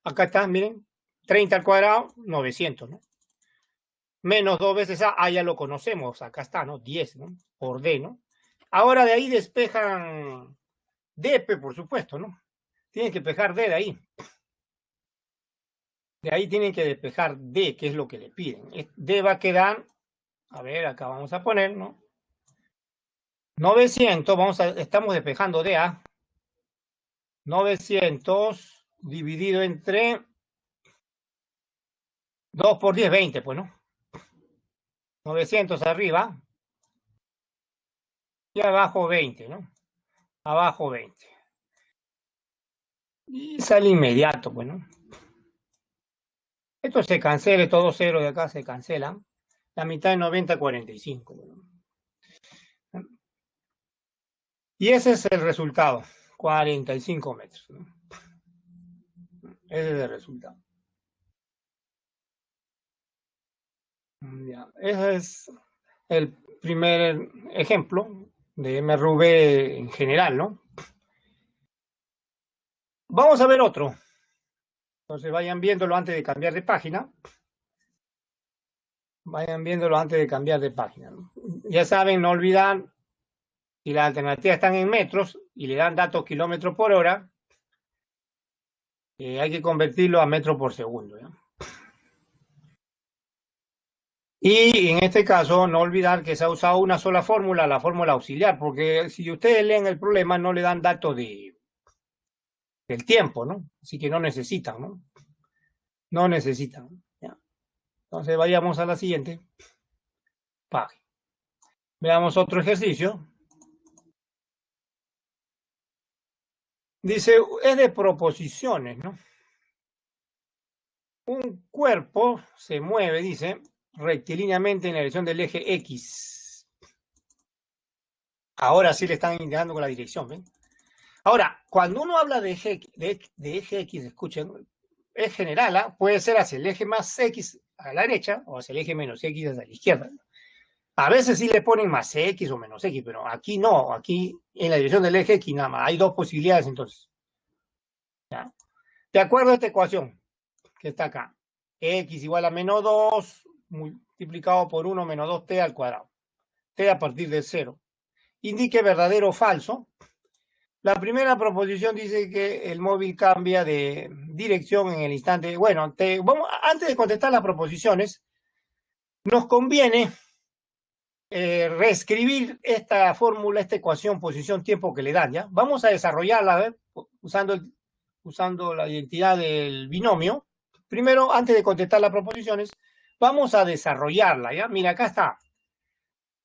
Acá está, miren, 30 al cuadrado, 900, ¿no? Menos 2 veces A, ya lo conocemos, acá está, ¿no? 10, ¿no? Por D, ¿no? Ahora de ahí despejan DP, por supuesto, ¿no? Tienen que despejar D de ahí. De ahí tienen que despejar D, que es lo que le piden. D va a quedar, a ver, acá vamos a poner, ¿no? 900, estamos despejando D, ¿ah? 900 dividido entre 2 por 10, 20, pues, ¿no? 900 arriba y abajo 20, ¿no? Abajo 20. Y sale inmediato, pues, ¿no? Esto se cancela, todos ceros de acá se cancelan. La mitad de 90, 45. Y ese es el resultado, 45 metros. ¿No? Ese es el resultado. Ya. Ese es el primer ejemplo de MRV en general, ¿no? Vamos a ver otro. Entonces vayan viéndolo antes de cambiar de página. Vayan viéndolo antes de cambiar de página, ¿no? Ya saben, no olvidan, si las alternativas están en metros y le dan datos kilómetros por hora, hay que convertirlo a metros por segundo. ¿Ya? Y en este caso, no olvidar que se ha usado una sola fórmula, la fórmula auxiliar, porque si ustedes leen el problema, no le dan datos del tiempo, ¿no? Así que no necesitan, ¿no? No necesitan. ¿Ya? Entonces vayamos a la siguiente página. Veamos otro ejercicio. Dice, es de proposiciones, ¿no? Un cuerpo se mueve, dice, rectilíneamente en la dirección del eje X. Ahora sí le están indicando con la dirección, ¿ven? Ahora, cuando uno habla de eje X, escuchen, es general, ¿eh? Puede ser hacia el eje más X a la derecha o hacia el eje menos X hacia la izquierda. A veces sí le ponen más X o menos X, pero aquí no, aquí en la dirección del eje X nada más. Hay dos posibilidades entonces. ¿Ya? De acuerdo a esta ecuación que está acá, X igual a menos 2 multiplicado por 1 menos 2t al cuadrado. T a partir de 0. Indique verdadero o falso. La primera proposición dice que el móvil cambia de dirección en el instante. Bueno, antes de contestar las proposiciones, nos conviene reescribir esta fórmula, esta ecuación, posición, tiempo que le dan. ¿Ya? Vamos a desarrollarla, a ver, usando la identidad del binomio. Primero, antes de contestar las proposiciones, vamos a desarrollarla. ¿Ya? Mira, acá está.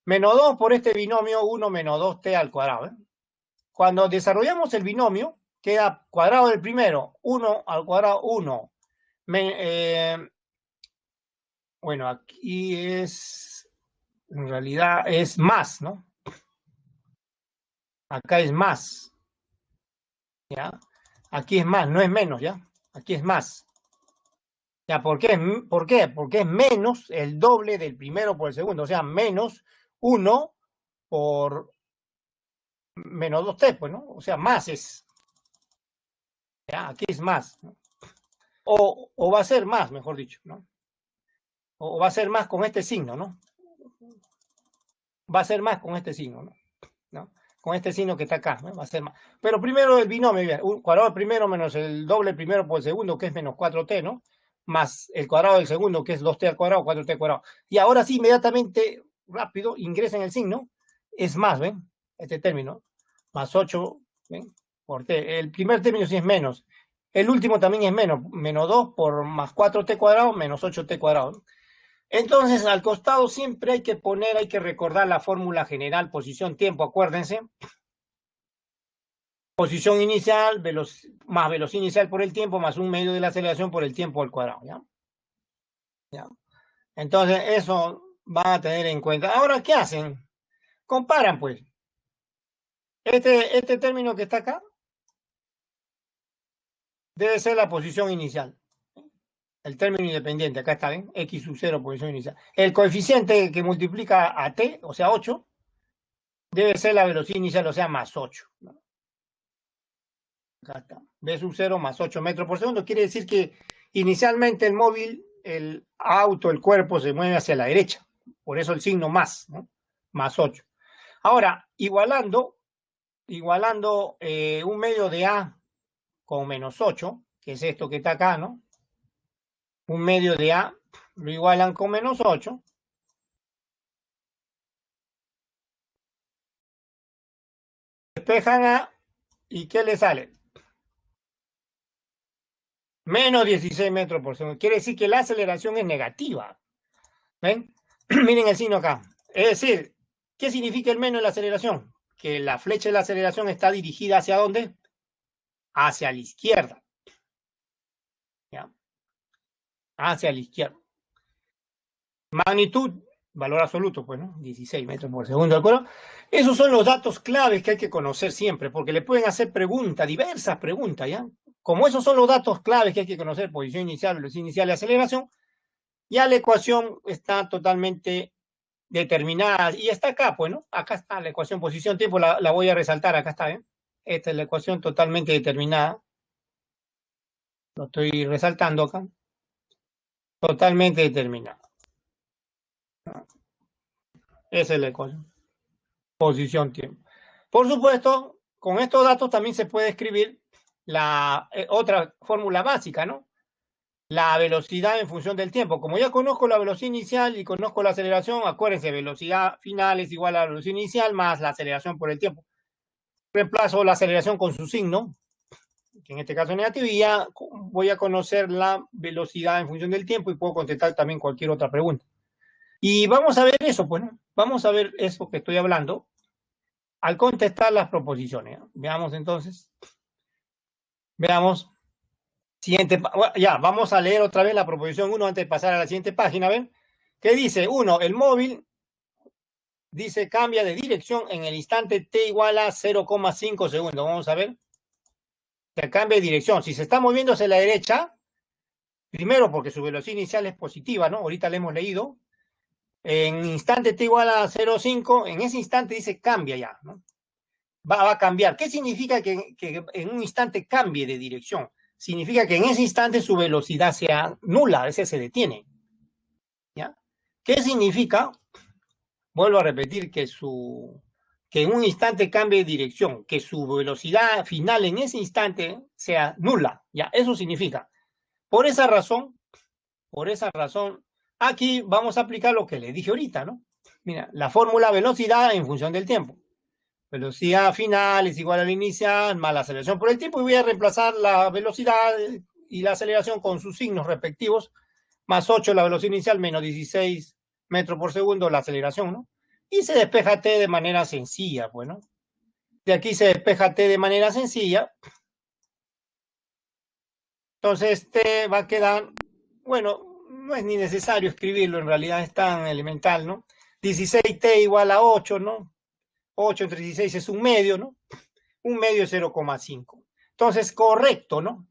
Menos 2 por este binomio, 1 menos 2t al cuadrado. ¿Eh? Cuando desarrollamos el binomio, queda cuadrado del primero, 1 al cuadrado, 1. Bueno, aquí en realidad es más, ¿no? Acá es más, ¿ya? Aquí es más, no es menos, ¿ya? Aquí es más. ¿Ya? ¿Por qué? ¿Por qué? Porque es menos el doble del primero por el segundo, o sea, menos 1 por menos 2t, pues, ¿no? O sea, más es, ¿ya? Aquí es más, ¿no? O va a ser más, mejor dicho, ¿no? O va a ser más con este signo, ¿no? Va a ser más con este signo, ¿no? Con este signo que está acá, ¿no? Va a ser más. Pero primero el binomio, un cuadrado primero menos el doble primero por el segundo, que es menos 4t, ¿no? Más el cuadrado del segundo, que es 2t al cuadrado, 4t al cuadrado. Y ahora sí, inmediatamente, rápido, ingresen el signo, es más, ¿ven? Este término, más 8, ¿ven? Por t. El primer término sí es menos. El último también es menos 2 por más 4t cuadrado, menos 8t cuadrado, ¿no? Entonces, al costado siempre hay que recordar la fórmula general, posición, tiempo, acuérdense. Posición inicial, más velocidad inicial por el tiempo, más un medio de la aceleración por el tiempo al cuadrado, ¿ya? ¿Ya? Entonces, eso van a tener en cuenta. Ahora, ¿qué hacen? Comparan, pues. Este término que está acá debe ser la posición inicial. El término independiente, acá está, ¿ven? X sub 0, posición inicial. El coeficiente que multiplica a t, o sea, 8, debe ser la velocidad inicial, o sea, más 8. ¿No? Acá está. B sub 0 más 8 metros por segundo. Quiere decir que inicialmente el móvil, el auto, el cuerpo se mueve hacia la derecha. Por eso el signo más, ¿no? Más 8. Ahora, igualando un medio de A con menos 8, que es esto que está acá, ¿no? Un medio de A lo igualan con menos 8. Despejan A y ¿qué le sale? Menos 16 metros por segundo. Quiere decir que la aceleración es negativa. ¿Ven? Miren el signo acá. Es decir, ¿qué significa el menos en la aceleración? Que la flecha de la aceleración está dirigida ¿hacia dónde? Hacia la izquierda. ¿Ya? Hacia la izquierda. Magnitud valor absoluto, pues, ¿no? 16 metros por segundo, ¿de acuerdo? Esos son los datos claves que hay que conocer siempre, porque le pueden hacer preguntas, diversas preguntas, ¿ya? Como esos son los datos claves que hay que conocer, posición inicial, velocidad inicial y aceleración, ya la ecuación está totalmente determinada, y está acá, pues, ¿no? Acá está la ecuación posición-tiempo, la voy a resaltar, acá está, ¿eh? Esta es la ecuación totalmente determinada, lo estoy resaltando acá, totalmente determinada. Esa es la ecuación, posición-tiempo. Por supuesto, con estos datos también se puede escribir la otra fórmula básica, ¿no? La velocidad en función del tiempo. Como ya conozco la velocidad inicial y conozco la aceleración, acuérdense, velocidad final es igual a la velocidad inicial más la aceleración por el tiempo. Reemplazo la aceleración con su signo, que en este caso es negativo, y ya voy a conocer la velocidad en función del tiempo y puedo contestar también cualquier otra pregunta. Y vamos a ver eso, pues, ¿no? Vamos a ver eso que estoy hablando al contestar las proposiciones. ¿No? Veamos entonces. Veamos. Siguiente, ya, vamos a leer otra vez la proposición 1 antes de pasar a la siguiente página, ¿ven? ¿Qué dice? 1, el móvil, dice, cambia de dirección en el instante t igual a 0,5 segundos. Vamos a ver. Se cambia de dirección. Si se está moviendo hacia la derecha, primero porque su velocidad inicial es positiva, ¿no? Ahorita le hemos leído. En instante t igual a 0,5, en ese instante dice cambia ya, ¿no? Va a cambiar. ¿Qué significa que en un instante cambie de dirección? Significa que en ese instante su velocidad sea nula, a veces se detiene. ¿Ya? ¿Qué significa? Vuelvo a repetir que en un instante cambie de dirección, que su velocidad final en ese instante sea nula. ¿Ya? Eso significa. Por esa razón, aquí vamos a aplicar lo que le dije ahorita, ¿no? Mira, la fórmula velocidad en función del tiempo. Velocidad final es igual a la inicial más la aceleración por el tiempo, y voy a reemplazar la velocidad y la aceleración con sus signos respectivos, más 8 la velocidad inicial, menos 16 metros por segundo la aceleración, ¿no? Y se despeja t de manera sencilla, pues, ¿no? De aquí se despeja t de manera sencilla. Entonces t va a quedar, bueno, no es ni necesario escribirlo, en realidad es tan elemental, ¿no? 16t igual a 8, ¿no? 8 entre 16 es un medio, ¿no? Un medio es 0,5. Entonces, correcto, ¿no?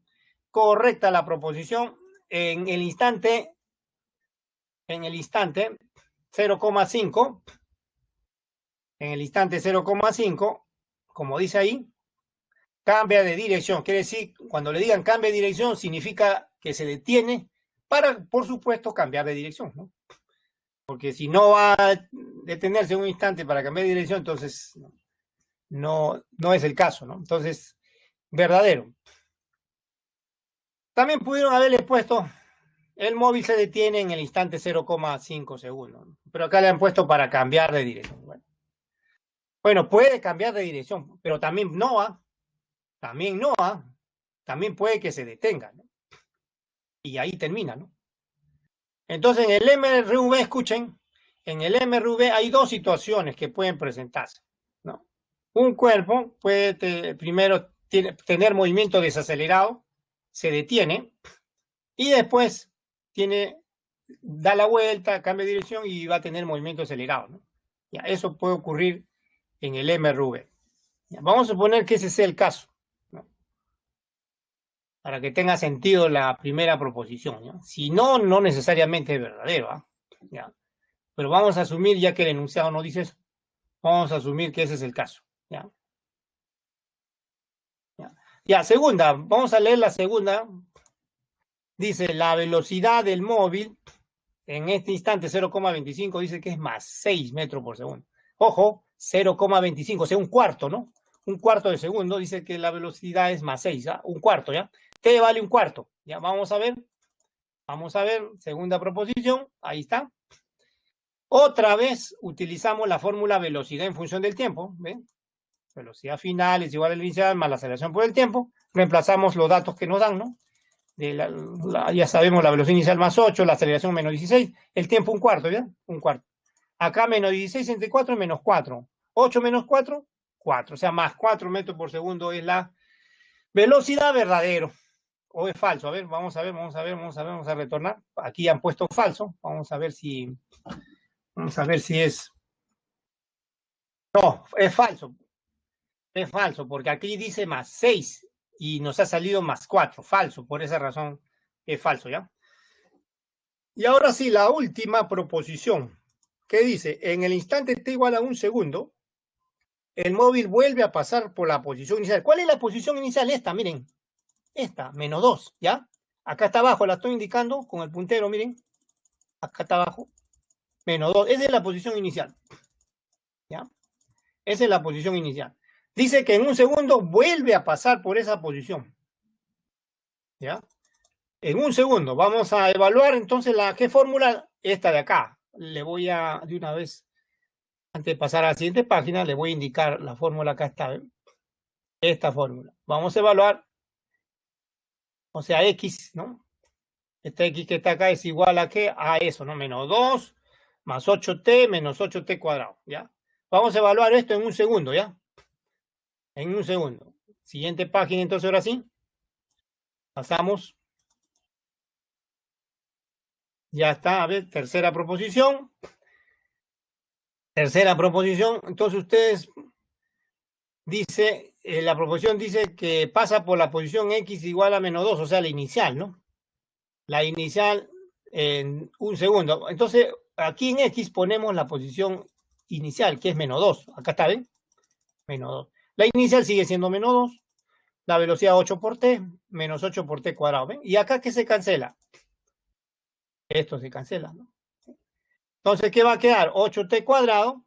Correcta la proposición. En el instante 0,5, en el instante 0,5, como dice ahí, cambia de dirección. Quiere decir, cuando le digan cambia de dirección, significa que se detiene para, por supuesto, cambiar de dirección, ¿no? Porque si no va a detenerse un instante para cambiar de dirección, entonces no es el caso, ¿no? Entonces, verdadero. También pudieron haberle puesto, el móvil se detiene en el instante 0,5 segundos, ¿no? Pero acá le han puesto para cambiar de dirección. Bueno, puede cambiar de dirección, pero también no va, también puede que se detenga, ¿no? Y ahí termina, ¿no? Entonces, en el MRV, escuchen, en el MRV hay dos situaciones que pueden presentarse, ¿no? Un cuerpo puede primero tener movimiento desacelerado, se detiene, y después da la vuelta, cambia de dirección y va a tener movimiento acelerado, ¿no? Ya, eso puede ocurrir en el MRV. Ya, vamos a suponer que ese sea el caso, ¿no? Para que tenga sentido la primera proposición, ¿no? Si no, no necesariamente es verdadero, ¿eh? ¿Ya? Pero vamos a asumir, ya que el enunciado no dice eso, vamos a asumir que ese es el caso. ¿Ya? Ya, segunda, vamos a leer la segunda. Dice, la velocidad del móvil en este instante 0,25 dice que es más 6 metros por segundo. Ojo, 0,25, o sea, un cuarto, ¿no? Un cuarto de segundo dice que la velocidad es más 6, ¿ah? Un cuarto, ¿ya? T vale un cuarto. Ya, vamos a ver, segunda proposición, ahí está. Otra vez utilizamos la fórmula velocidad en función del tiempo, ¿ven? Velocidad final es igual al inicial más la aceleración por el tiempo. Reemplazamos los datos que nos dan, ¿no? Ya sabemos la velocidad inicial más 8, la aceleración menos 16, el tiempo un cuarto, ¿ya? Un cuarto. Acá menos 16 entre 4 es menos 4. 8 menos 4, 4. O sea, más 4 metros por segundo es la velocidad verdadero. ¿O es falso? A ver, vamos a retornar. Aquí han puesto falso. Vamos a ver si Vamos a ver si es... No, es falso. Es falso, porque aquí dice más 6 y nos ha salido más 4. Falso, por esa razón es falso, ¿ya? Y ahora sí, la última proposición. ¿Qué dice? En el instante t igual a 1 segundo, el móvil vuelve a pasar por la posición inicial. ¿Cuál es la posición inicial? Esta, miren. Esta, menos 2, ¿ya? Acá está abajo, la estoy indicando con el puntero, miren. Acá está abajo. Menos 2. Esa es la posición inicial. ¿Ya? Esa es la posición inicial. Dice que en 1 segundo vuelve a pasar por esa posición. ¿Ya? En 1 segundo. Vamos a evaluar entonces ¿qué fórmula? Esta de acá. Le voy a, de una vez, antes de pasar a la siguiente página, le voy a indicar la fórmula. Acá está. Esta fórmula. Vamos a evaluar. O sea, X, ¿no? Esta X que está acá es igual a ¿qué? A eso, ¿no? Menos 2 más 8t menos 8t cuadrado, ¿ya? Vamos a evaluar esto en 1 segundo, ¿ya? En 1 segundo. Siguiente página, entonces, ahora sí. Pasamos. Ya está, a ver, tercera proposición. Tercera proposición. Entonces, ustedes dice, la proposición dice que pasa por la posición X igual a menos 2, o sea, la inicial, ¿no? La inicial en 1 segundo. Entonces, aquí en X ponemos la posición inicial, que es menos 2. Acá está, ¿ven? Menos 2. La inicial sigue siendo menos 2. La velocidad 8 por t, menos 8 por t cuadrado. ¿Ven? Y acá, ¿qué se cancela? Esto se cancela, ¿no? Entonces, ¿qué va a quedar? 8t cuadrado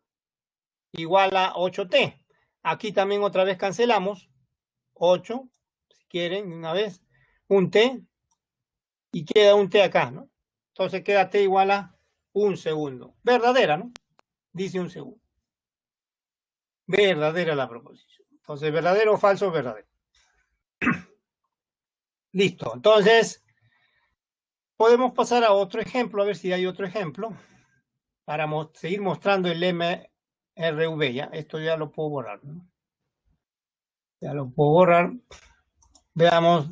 igual a 8t. Aquí también otra vez cancelamos. 8, si quieren, una vez. Un t. Y queda un t acá, ¿no? Entonces queda t igual a 1 segundo. Verdadera, ¿no? Dice 1 segundo. Verdadera la proposición. Entonces, verdadero o falso, verdadero. Listo. Entonces, podemos pasar a otro ejemplo, a ver si hay otro ejemplo, para seguir mostrando el MRV, ¿ya? Esto ya lo puedo borrar, ¿no? Ya lo puedo borrar. Veamos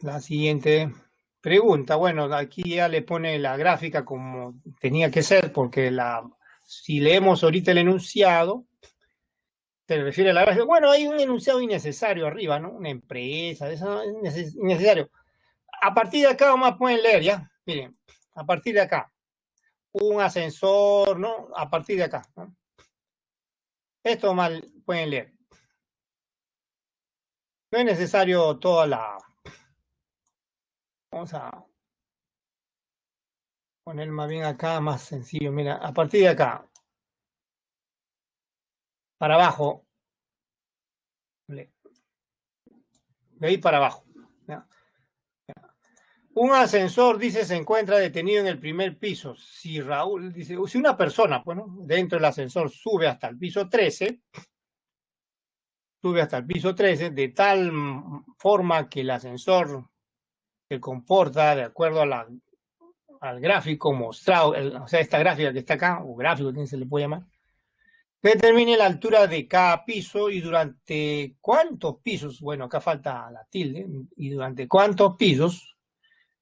la siguiente pregunta. Bueno, aquí ya le pone la gráfica como tenía que ser, porque si leemos ahorita el enunciado, se refiere a la gráfica. Bueno, hay un enunciado innecesario arriba, ¿no? Una empresa, eso no es innecesario. A partir de acá, vamos a poder leer, ¿ya? Miren, a partir de acá. Un ascensor, ¿no? A partir de acá, ¿no? Esto mal pueden leer. No es necesario toda la... Vamos a poner más bien acá, más sencillo. Mira, a partir de acá, para abajo, de ahí para abajo. ¿Ya? Un ascensor, dice, se encuentra detenido en el primer piso. Si Raúl, dice, si una persona, bueno, dentro del ascensor sube hasta el piso 13, de tal forma que el ascensor se comporta de acuerdo al gráfico mostrado, o sea, esta gráfica que está acá, o gráfico, ¿quién se le puede llamar? Determine la altura de cada piso y durante cuántos pisos, bueno, acá falta la tilde, y durante cuántos pisos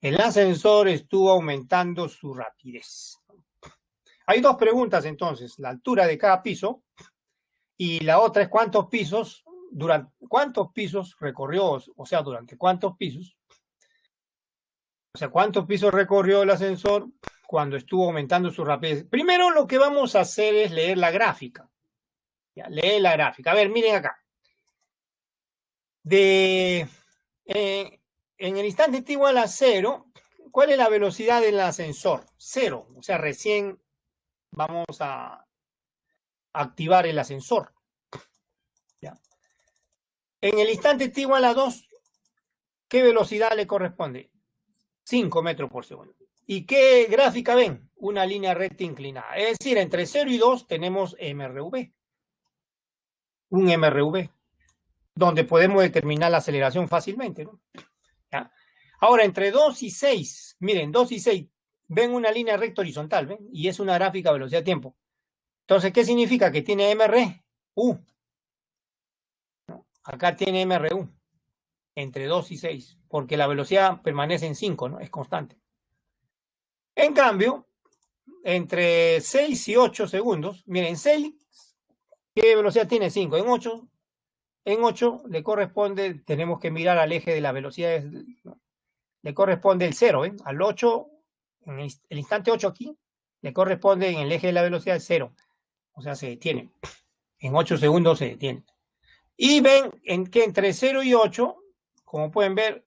el ascensor estuvo aumentando su rapidez. Hay dos preguntas entonces, la altura de cada piso y la otra es cuántos pisos recorrió, o sea, durante cuántos pisos, o sea, cuántos pisos recorrió el ascensor cuando estuvo aumentando su rapidez. Primero lo que vamos a hacer es leer la gráfica. Ya, lee la gráfica. A ver, miren acá. En el instante t igual a 0, ¿cuál es la velocidad del ascensor? 0, o sea, recién vamos a activar el ascensor. ¿Ya? En el instante t igual a 2, ¿qué velocidad le corresponde? 5 metros por segundo. ¿Y qué gráfica ven? Una línea recta inclinada. Es decir, entre 0 y 2 tenemos MRV. Un MRV, donde podemos determinar la aceleración fácilmente, ¿no? ¿Ya? Ahora, entre 2 y 6, miren, 2 y 6, ven una línea recta horizontal, ¿ven? Y es una gráfica velocidad-tiempo. Entonces, ¿qué significa? Que tiene MRU. ¿No? Acá tiene MRU, entre 2 y 6, porque la velocidad permanece en 5, ¿no? Es constante. En cambio, entre 6 y 8 segundos. Miren, 6, ¿qué velocidad tiene? 5. En 8 le corresponde, tenemos que mirar al eje de las velocidades, ¿no? Le corresponde el 0, ¿eh? Al 8, en el instante 8 aquí, le corresponde en el eje de la velocidad 0. O sea, se detiene. En 8 segundos se detiene. Y ven que entre 0 y 8, como pueden ver,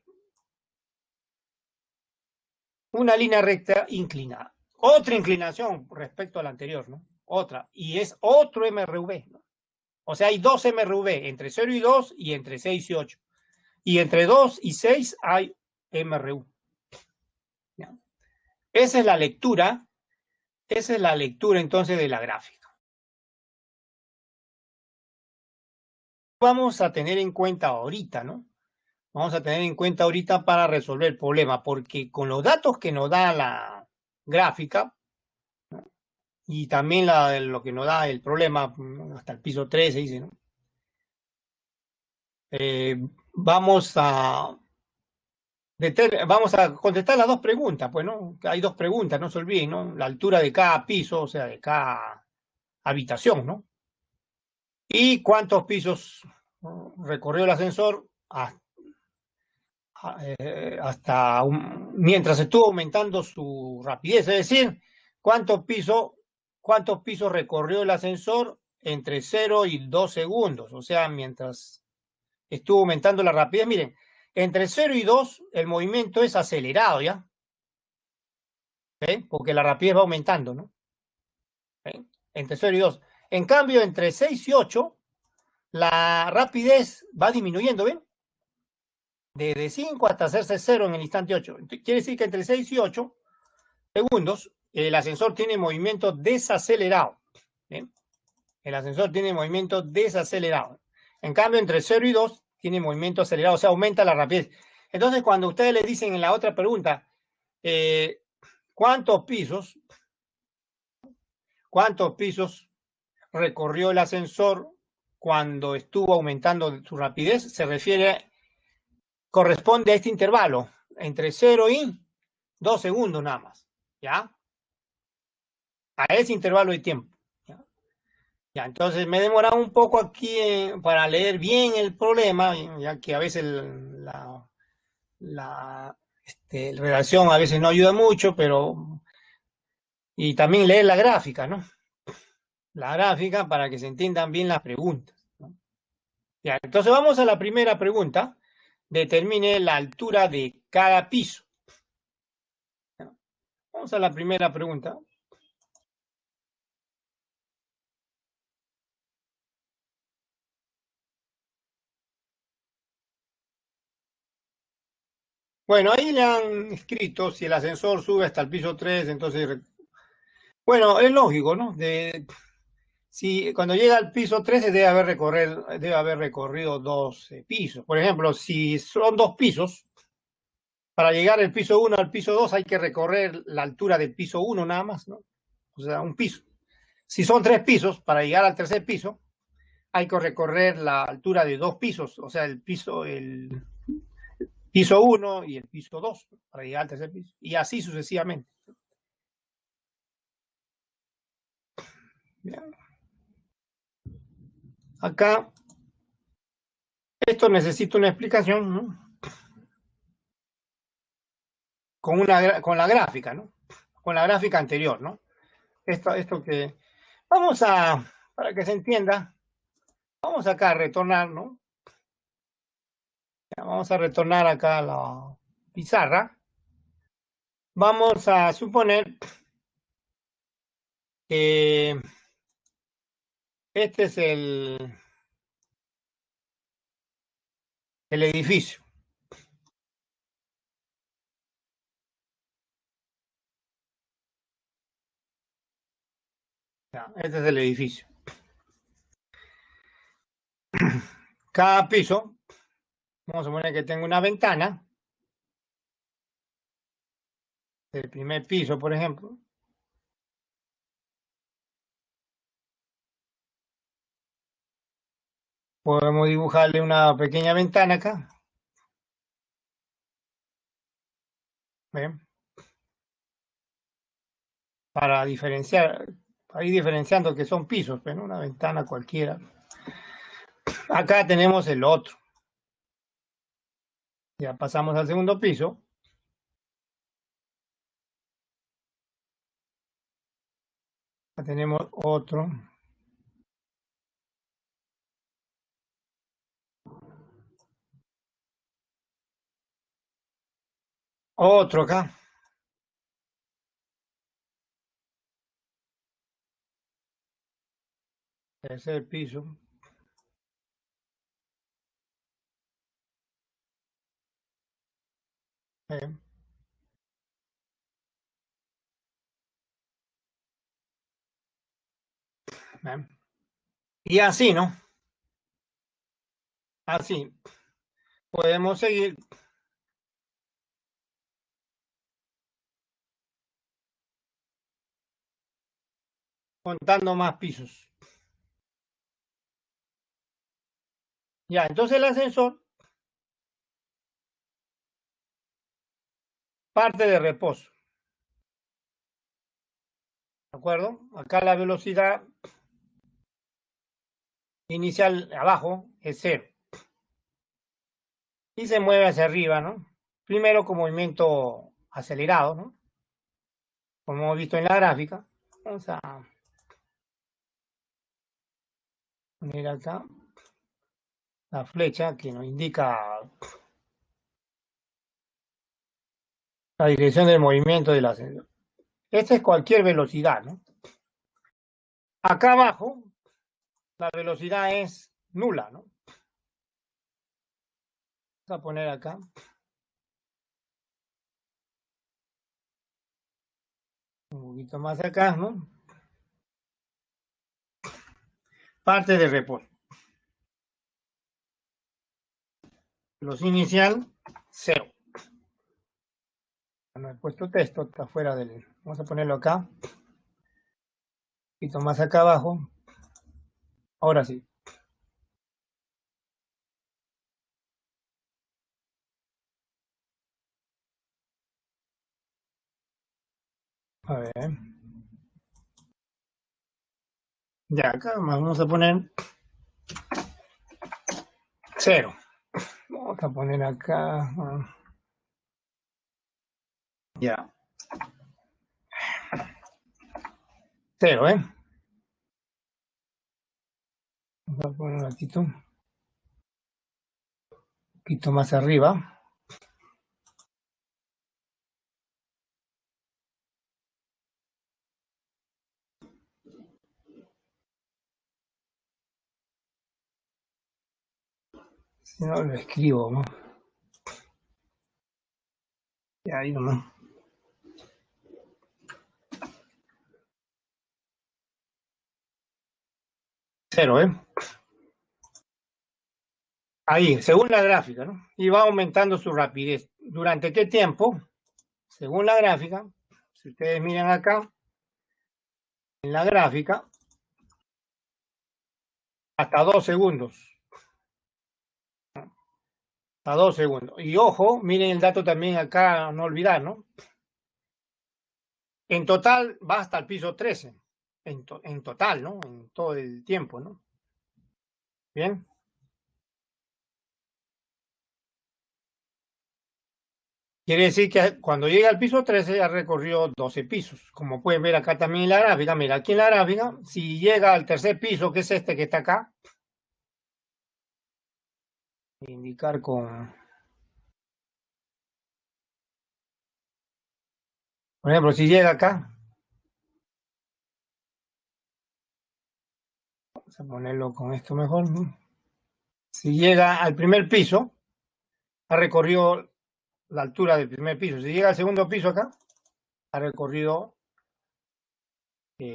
una línea recta inclinada. Otra inclinación respecto a la anterior, ¿no? Otra. Y es otro MRV, ¿no? O sea, hay dos MRV, entre 0 y 2 y entre 6 y 8. Y entre 2 y 6 hay MRU. ¿Ya? Esa es la lectura entonces de la gráfica. Vamos a tener en cuenta ahorita, ¿no? Vamos a tener en cuenta ahorita para resolver el problema, porque con los datos que nos da la gráfica, ¿no? Y también lo que nos da el problema, hasta el piso 3 se dice, ¿no? Vamos a contestar las dos preguntas, pues, ¿no? Hay dos preguntas, no se olviden, ¿no? La altura de cada piso, o sea, de cada habitación, ¿no? Y cuántos pisos recorrió el ascensor mientras estuvo aumentando su rapidez, es decir, cuántos pisos recorrió el ascensor entre 0 y 2 segundos, o sea, mientras estuvo aumentando la rapidez. Miren, entre 0 y 2 el movimiento es acelerado, ¿ya? ¿Ven? Porque la rapidez va aumentando, ¿no? ¿Ven? Entre 0 y 2. En cambio, entre 6 y 8, la rapidez va disminuyendo, ¿ven? De 5 hasta hacerse 0 en el instante 8. Quiere decir que entre 6 y 8 segundos, el ascensor tiene movimiento desacelerado. ¿Ven? El ascensor tiene movimiento desacelerado. En cambio, entre 0 y 2 tiene movimiento acelerado, o sea, aumenta la rapidez. Entonces, cuando ustedes le dicen en la otra pregunta, ¿cuántos pisos recorrió el ascensor cuando estuvo aumentando su rapidez? Corresponde a este intervalo, entre 0 y 2 segundos nada más, ¿ya? A ese intervalo de tiempo. Ya, entonces me he demorado un poco aquí para leer bien el problema, ya que a veces la redacción a veces no ayuda mucho, pero... Y también leer la gráfica, ¿no? La gráfica para que se entiendan bien las preguntas, ¿no? Ya, entonces vamos a la primera pregunta. Determine la altura de cada piso. Vamos a la primera pregunta. Bueno, ahí le han escrito si el ascensor sube hasta el piso 3, entonces... Bueno, es lógico, ¿no? Si cuando llega al piso 13 debe haber recorrido 2 pisos. Por ejemplo, si son 2 pisos, para llegar del piso 1 al piso 2 hay que recorrer la altura del piso 1 nada más, ¿no? O sea, un piso. Si son 3 pisos, para llegar al tercer piso, hay que recorrer la altura de 2 pisos, o sea, el piso 1 y el piso 2, para llegar al tercer piso. Y así sucesivamente. Bien. Acá, esto necesita una explicación, ¿no? Con la gráfica, ¿no? Con la gráfica anterior, ¿no? Esto que... para que se entienda, vamos acá a retornar, ¿no? Vamos a retornar acá a la pizarra. Vamos a suponer que este es el edificio. Este es el edificio. Cada piso, vamos a suponer que tengo una ventana. El primer piso, por ejemplo. Podemos dibujarle una pequeña ventana acá. ¿Ven? para diferenciar, para ir diferenciando que son pisos, pero una ventana cualquiera. Acá tenemos el otro. Ya pasamos al segundo piso. Acá tenemos otro. Otro acá. Tercer piso. Eh, y así, ¿no? Así. Podemos seguir contando más pisos. Ya, entonces el ascensor parte de reposo. ¿De acuerdo? Acá la velocidad inicial abajo es 0. Y se mueve hacia arriba, ¿no? Primero con movimiento acelerado, ¿no? Como hemos visto en la gráfica. Vamos a poner acá la flecha que nos indica la dirección del movimiento del ascensor. Esta es cualquier velocidad, ¿no? Acá abajo la velocidad es nula, ¿no? Vamos a poner acá. Un poquito más acá, ¿no? Parte de reposo. Los inicial, 0. No he puesto texto, está fuera del... Vamos a ponerlo acá. Un poquito más acá abajo. Ahora sí. A ver. Ya, acá vamos a poner 0. Vamos a poner acá. Ya. 0, ¿eh? Vamos a poner un poquito más arriba. Si no, lo escribo, ¿no? Y ahí nomás. 0, ¿eh? Ahí, según la gráfica, ¿no? Y va aumentando su rapidez. ¿Durante qué tiempo? Según la gráfica, si ustedes miran acá, en la gráfica, hasta 2 segundos. A 2 segundos. Y ojo, miren el dato también acá, no olvidar, ¿no? En total va hasta el piso 13. En total, ¿no? En todo el tiempo, ¿no? Bien. Quiere decir que cuando llega al piso 13 ya recorrió 12 pisos. Como pueden ver acá también en la gráfica, mira, aquí en la gráfica, si llega al tercer piso, que es este que está acá, indicar con, por ejemplo, si llega acá, vamos a ponerlo con esto mejor, ¿no? Si llega al primer piso, ha recorrido la altura del primer piso. Si llega al segundo piso acá, ha recorrido,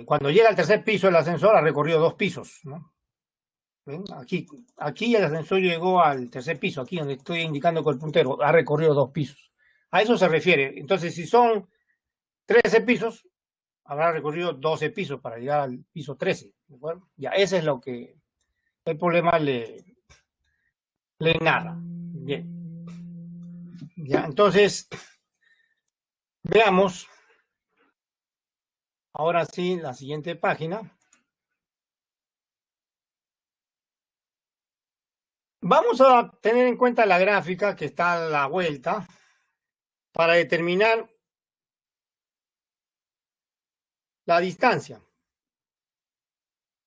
cuando llega al tercer piso el ascensor ha recorrido 2 pisos, ¿no? ¿Ven? Aquí el ascensor llegó al tercer piso, aquí donde estoy indicando con el puntero, ha recorrido 2 pisos. A eso se refiere. Entonces, si son 13 pisos, habrá recorrido 12 pisos para llegar al piso 13. ¿De acuerdo? Ya, ese es lo que el problema le narra. Bien. Ya, entonces, veamos Ahora sí, la siguiente página. Vamos a tener en cuenta la gráfica que está a la vuelta para determinar la distancia.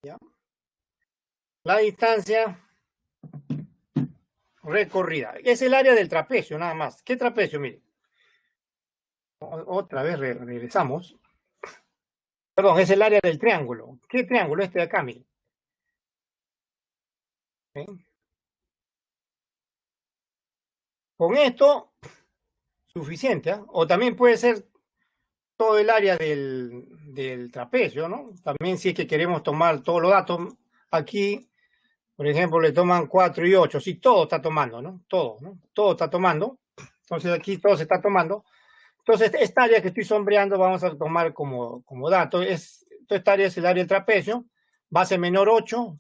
¿Ya? La distancia recorrida. Es el área del trapecio, nada más. ¿Qué trapecio? Mire. Otra vez regresamos. Perdón, es el área del triángulo. ¿Qué triángulo? Este de acá, mire. ¿Sí? Con esto, suficiente. ¿Eh? O también puede ser todo el área del trapecio, ¿no? También si es que queremos tomar todos los datos. Aquí, por ejemplo, le toman 4 y 8. Sí, todo está tomando, ¿no? Todo, ¿no? Todo está tomando. Entonces aquí todo se está tomando. Entonces, esta área que estoy sombreando vamos a tomar como dato. Esta área es el área del trapecio. Base menor 8,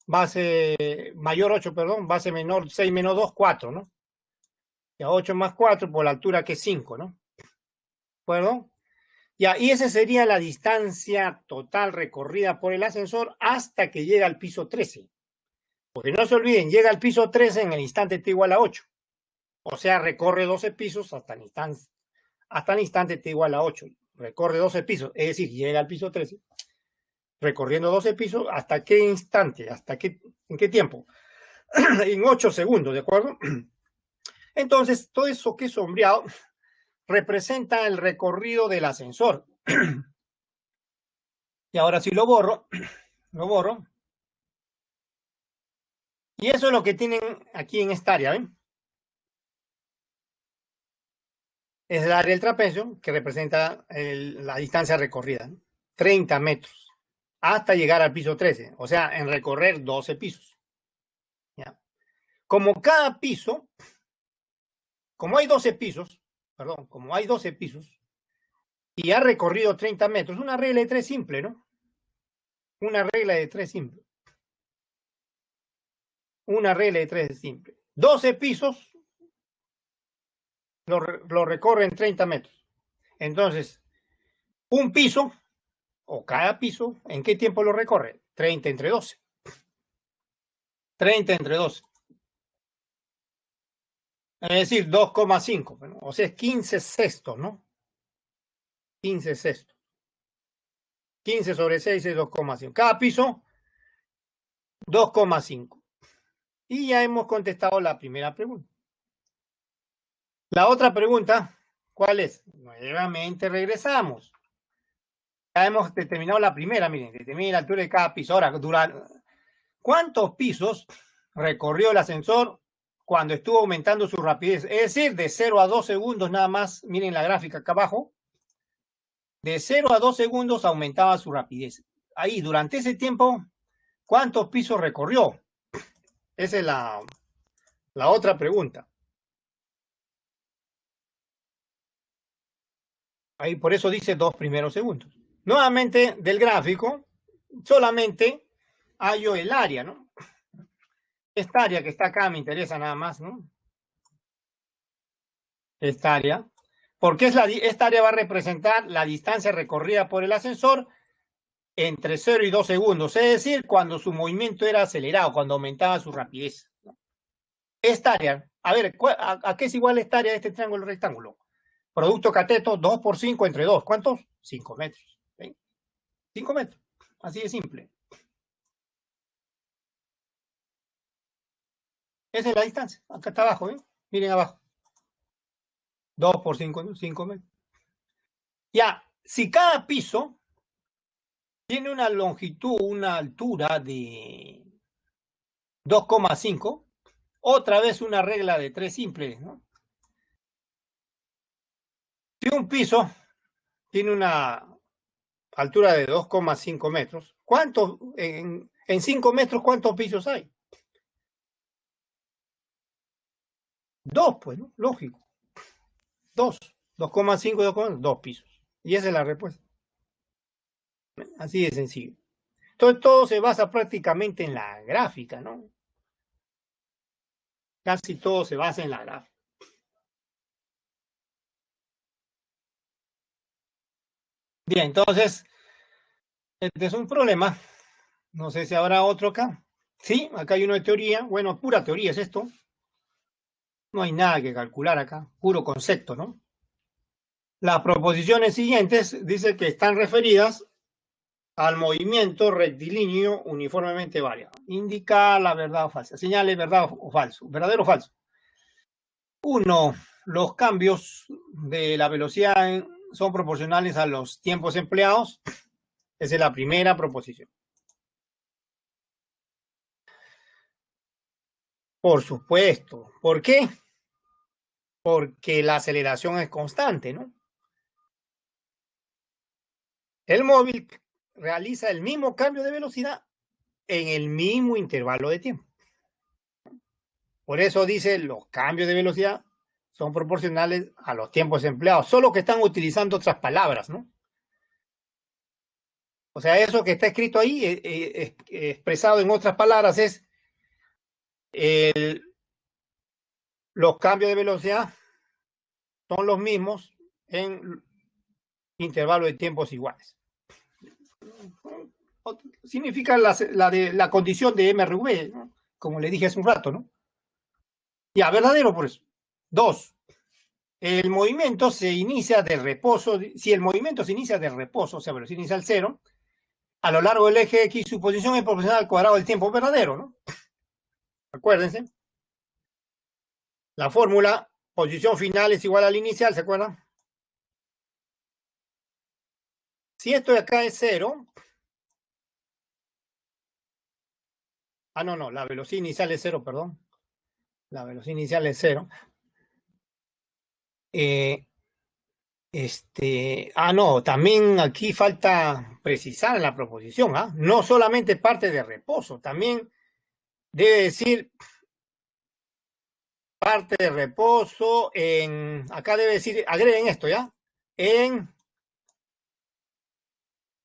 base mayor 8, perdón, base menor 6 menos 2, 4, ¿no? Ya 8 más 4 por la altura que es 5, ¿no? ¿De acuerdo? Ya, y esa sería la distancia total recorrida por el ascensor hasta que llega al piso 13. Porque no se olviden, llega al piso 13 en el instante t igual a 8. O sea, recorre 12 pisos hasta el instante t igual a 8. Recorre 12 pisos, es decir, llega al piso 13. Recorriendo 12 pisos, ¿hasta qué instante? ¿En qué tiempo? En 8 segundos, ¿de acuerdo? Entonces, todo eso que es sombreado representa el recorrido del ascensor. Y ahora si lo borro, lo borro. Y eso es lo que tienen aquí en esta área, ¿ven? Es el área del trapecio que representa la distancia recorrida, ¿no? 30 metros, hasta llegar al piso 13, o sea, en recorrer 12 pisos. ¿Ya? Como cada piso, como hay 12 pisos, perdón, como hay 12 pisos, y ha recorrido 30 metros, una regla de 3 simple, ¿no? Una regla de 3 simple. Una regla de 3 simple. 12 pisos lo recorren 30 metros. Entonces, un piso, o cada piso, ¿en qué tiempo lo recorre? 30 entre 12. 30 entre 12. Es decir, 2,5. ¿no? O sea, es 15 sextos, ¿no? 15 sextos. 15 sobre 6 es 2,5. Cada piso, 2,5. Y ya hemos contestado la primera pregunta. La otra pregunta, ¿cuál es? Nuevamente regresamos. Ya hemos determinado la primera, miren, determina la altura de cada piso. Ahora, ¿cuántos pisos recorrió el ascensor cuando estuvo aumentando su rapidez? Es decir, de 0 a 2 segundos nada más, miren la gráfica acá abajo, de 0 a 2 segundos aumentaba su rapidez. Ahí, durante ese tiempo, ¿cuántos pisos recorrió? Esa es la otra pregunta. Ahí por eso dice 2 primeros segundos. Nuevamente, del gráfico, solamente hallo el área, ¿no? Esta área que está acá me interesa nada más, ¿no? Esta área. Porque esta área va a representar la distancia recorrida por el ascensor entre 0 y 2 segundos, es decir, cuando su movimiento era acelerado, cuando aumentaba su rapidez. Esta área, a ver, ¿a qué es igual esta área de este triángulo rectángulo? Producto cateto, 2 por 5 entre 2. ¿Cuántos? 5 metros. ¿Ven? 5 metros. Así de simple. Esa es la distancia. Acá está abajo, ¿eh? Miren abajo. 2 por 5, 5 metros. Ya, si cada piso tiene una longitud, una altura de 2,5, otra vez una regla de 3 simple, ¿no? Si un piso tiene una altura de 2,5 metros, ¿cuántos, en 5 metros, cuántos pisos hay? 2, pues, ¿no? Lógico. 2. 2,5, 2 pisos. Y esa es la respuesta. Así de sencillo. Entonces todo se basa prácticamente en la gráfica, ¿no? Casi todo se basa en la gráfica. Bien, entonces Este es un problema. No sé si habrá otro acá. Sí, acá hay uno de teoría. Bueno, pura teoría es esto. No hay nada que calcular acá. Puro concepto, ¿no? Las proposiciones siguientes dice que están referidas al movimiento rectilíneo uniformemente variable. Indica la verdad o falsa. Señale verdad o falso. ¿Verdadero o falso? 1. Los cambios de la velocidad son proporcionales a los tiempos empleados. Esa es la primera proposición. Por supuesto. ¿Por qué? Porque la aceleración es constante, ¿no? El móvil realiza el mismo cambio de velocidad en el mismo intervalo de tiempo. Por eso dice los cambios de velocidad son proporcionales a los tiempos empleados, solo que están utilizando otras palabras, ¿no? O sea, eso que está escrito ahí, expresado en otras palabras, es los cambios de velocidad son los mismos en intervalos de tiempos iguales. Significa la condición de MRV, ¿no? Como le dije hace un rato, ¿no? Ya, verdadero por eso. 2. El movimiento se inicia de reposo. Si el movimiento se inicia de reposo, o sea, velocidad inicial 0, a lo largo del eje X, su posición es proporcional al cuadrado del tiempo verdadero, ¿no? Acuérdense. La fórmula, posición final es igual al inicial, ¿se acuerdan? Si esto de acá es 0, no, la velocidad inicial es 0, perdón. La velocidad inicial es 0. No, también aquí falta precisar en la proposición, ¿ah? No solamente parte de reposo, también debe decir parte de reposo acá debe decir, agreguen esto, ¿ya? En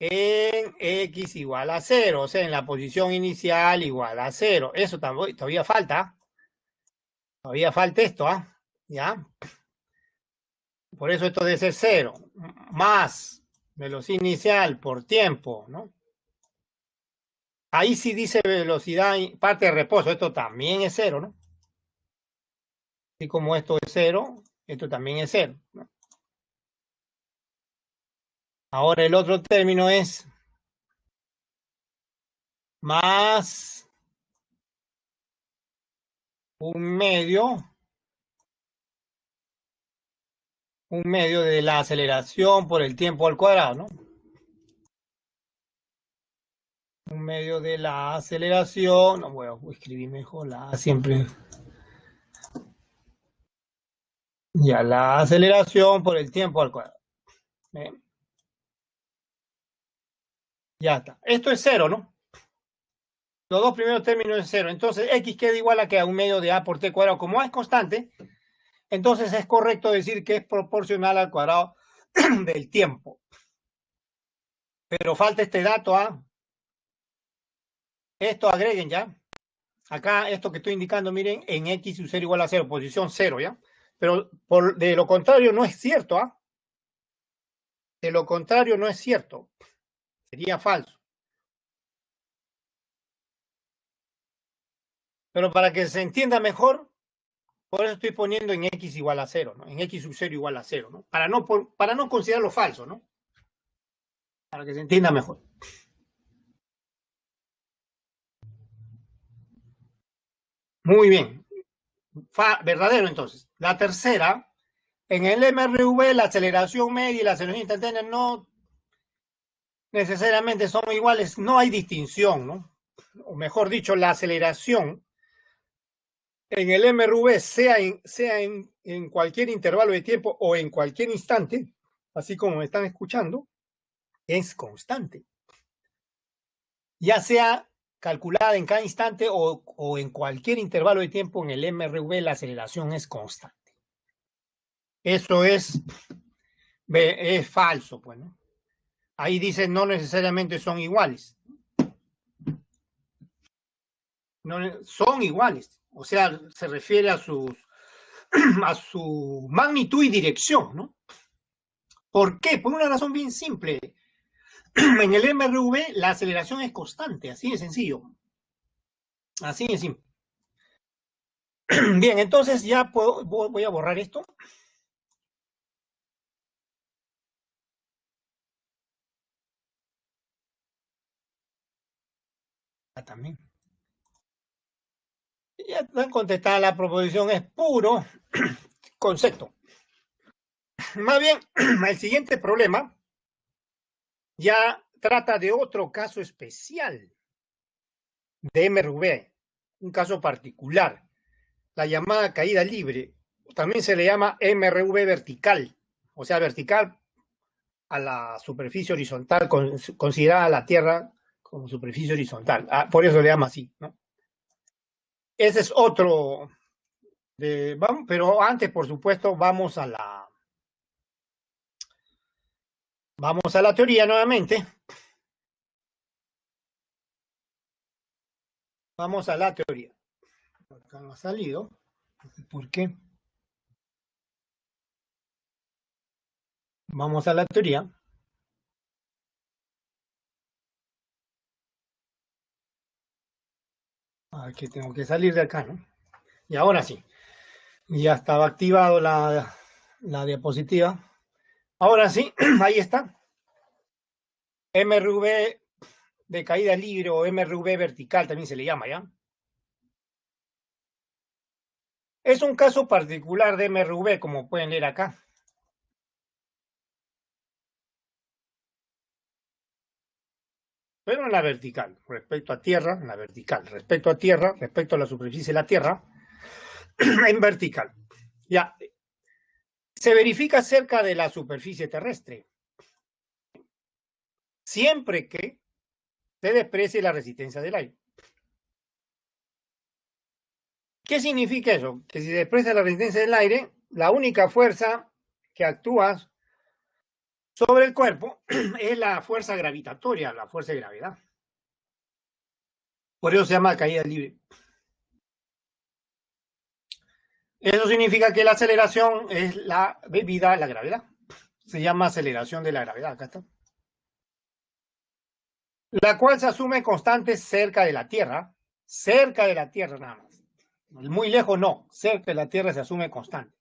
X igual a 0, o sea, en la posición inicial igual a 0. Eso todavía falta. Todavía falta esto, ¿ah? ¿Ya? Por eso esto debe ser 0, más velocidad inicial por tiempo, ¿no? Ahí sí dice velocidad, parte de reposo, esto también es 0, ¿no? Así como esto es 0, esto también es 0, ¿no? Ahora el otro término es más un medio de la aceleración por el tiempo al cuadrado, ¿no? Un medio de la aceleración, no voy a escribir mejor la A siempre. Ya, la aceleración por el tiempo al cuadrado. ¿Ven? Ya está. Esto es 0, ¿no? Los dos primeros términos es 0. Entonces, X queda igual a que a un medio de A por T cuadrado. Como A es constante, entonces es correcto decir que es proporcional al cuadrado del tiempo. Pero falta este dato A. Esto agreguen ya. Acá, esto que estoy indicando, miren, en X su 0 igual a 0, posición 0, ¿ya? Pero de lo contrario no es cierto, ¿ah? De lo contrario no es cierto. Sería falso. Pero para que se entienda mejor, por eso estoy poniendo en X igual a 0, ¿no? En X sub 0 igual a 0, ¿no? Para no considerarlo falso, ¿no? Para que se entienda mejor. Muy bien. Verdadero, entonces. La tercera, en el MRV, la aceleración media y la aceleración instantánea no necesariamente son iguales. No hay distinción, ¿no? O mejor dicho, la aceleración en el MRV, sea en cualquier intervalo de tiempo o en cualquier instante, así como me están escuchando, es constante. Ya sea calculada en cada instante o en cualquier intervalo de tiempo en el MRV, la aceleración es constante. Eso es falso, pues, ¿no? Ahí dice no necesariamente son iguales. No, son iguales. O sea, se refiere a su magnitud y dirección, ¿no? ¿Por qué? Por una razón bien simple. En el MRV la aceleración es constante, así de sencillo. Así de simple. Bien, entonces ya voy a borrar esto. También. Ya está contestada la proposición, es puro concepto. Más bien, el siguiente problema ya trata de otro caso especial de MRV, un caso particular, la llamada caída libre. También se le llama MRV vertical, o sea, vertical a la superficie horizontal, considerada la Tierra como superficie horizontal. Por eso le llama así, ¿no? Ese es otro, pero antes, por supuesto, vamos a la teoría nuevamente. Vamos a la teoría. Acá no ha salido. No sé por qué. Vamos a la teoría. Que tengo que salir de acá, ¿no? Y ahora sí. Ya estaba activado la diapositiva. Ahora sí, ahí está. MRV de caída libre o MRV vertical también se le llama, ¿ya? Es un caso particular de MRV, como pueden leer acá. Pero en la vertical, respecto a tierra, en la vertical, respecto a tierra, respecto a la superficie de la tierra, en vertical. Ya, se verifica cerca de la superficie terrestre, siempre que se desprecie la resistencia del aire. ¿Qué significa eso? Que si se desprecia la resistencia del aire, la única fuerza que actúa sobre el cuerpo es la fuerza gravitatoria, la fuerza de gravedad. Por eso se llama caída libre. Eso significa que la aceleración es la debida a la gravedad. Se llama aceleración de la gravedad, acá está. La cual se asume constante cerca de la Tierra nada más. Muy lejos no, cerca de la Tierra se asume constante.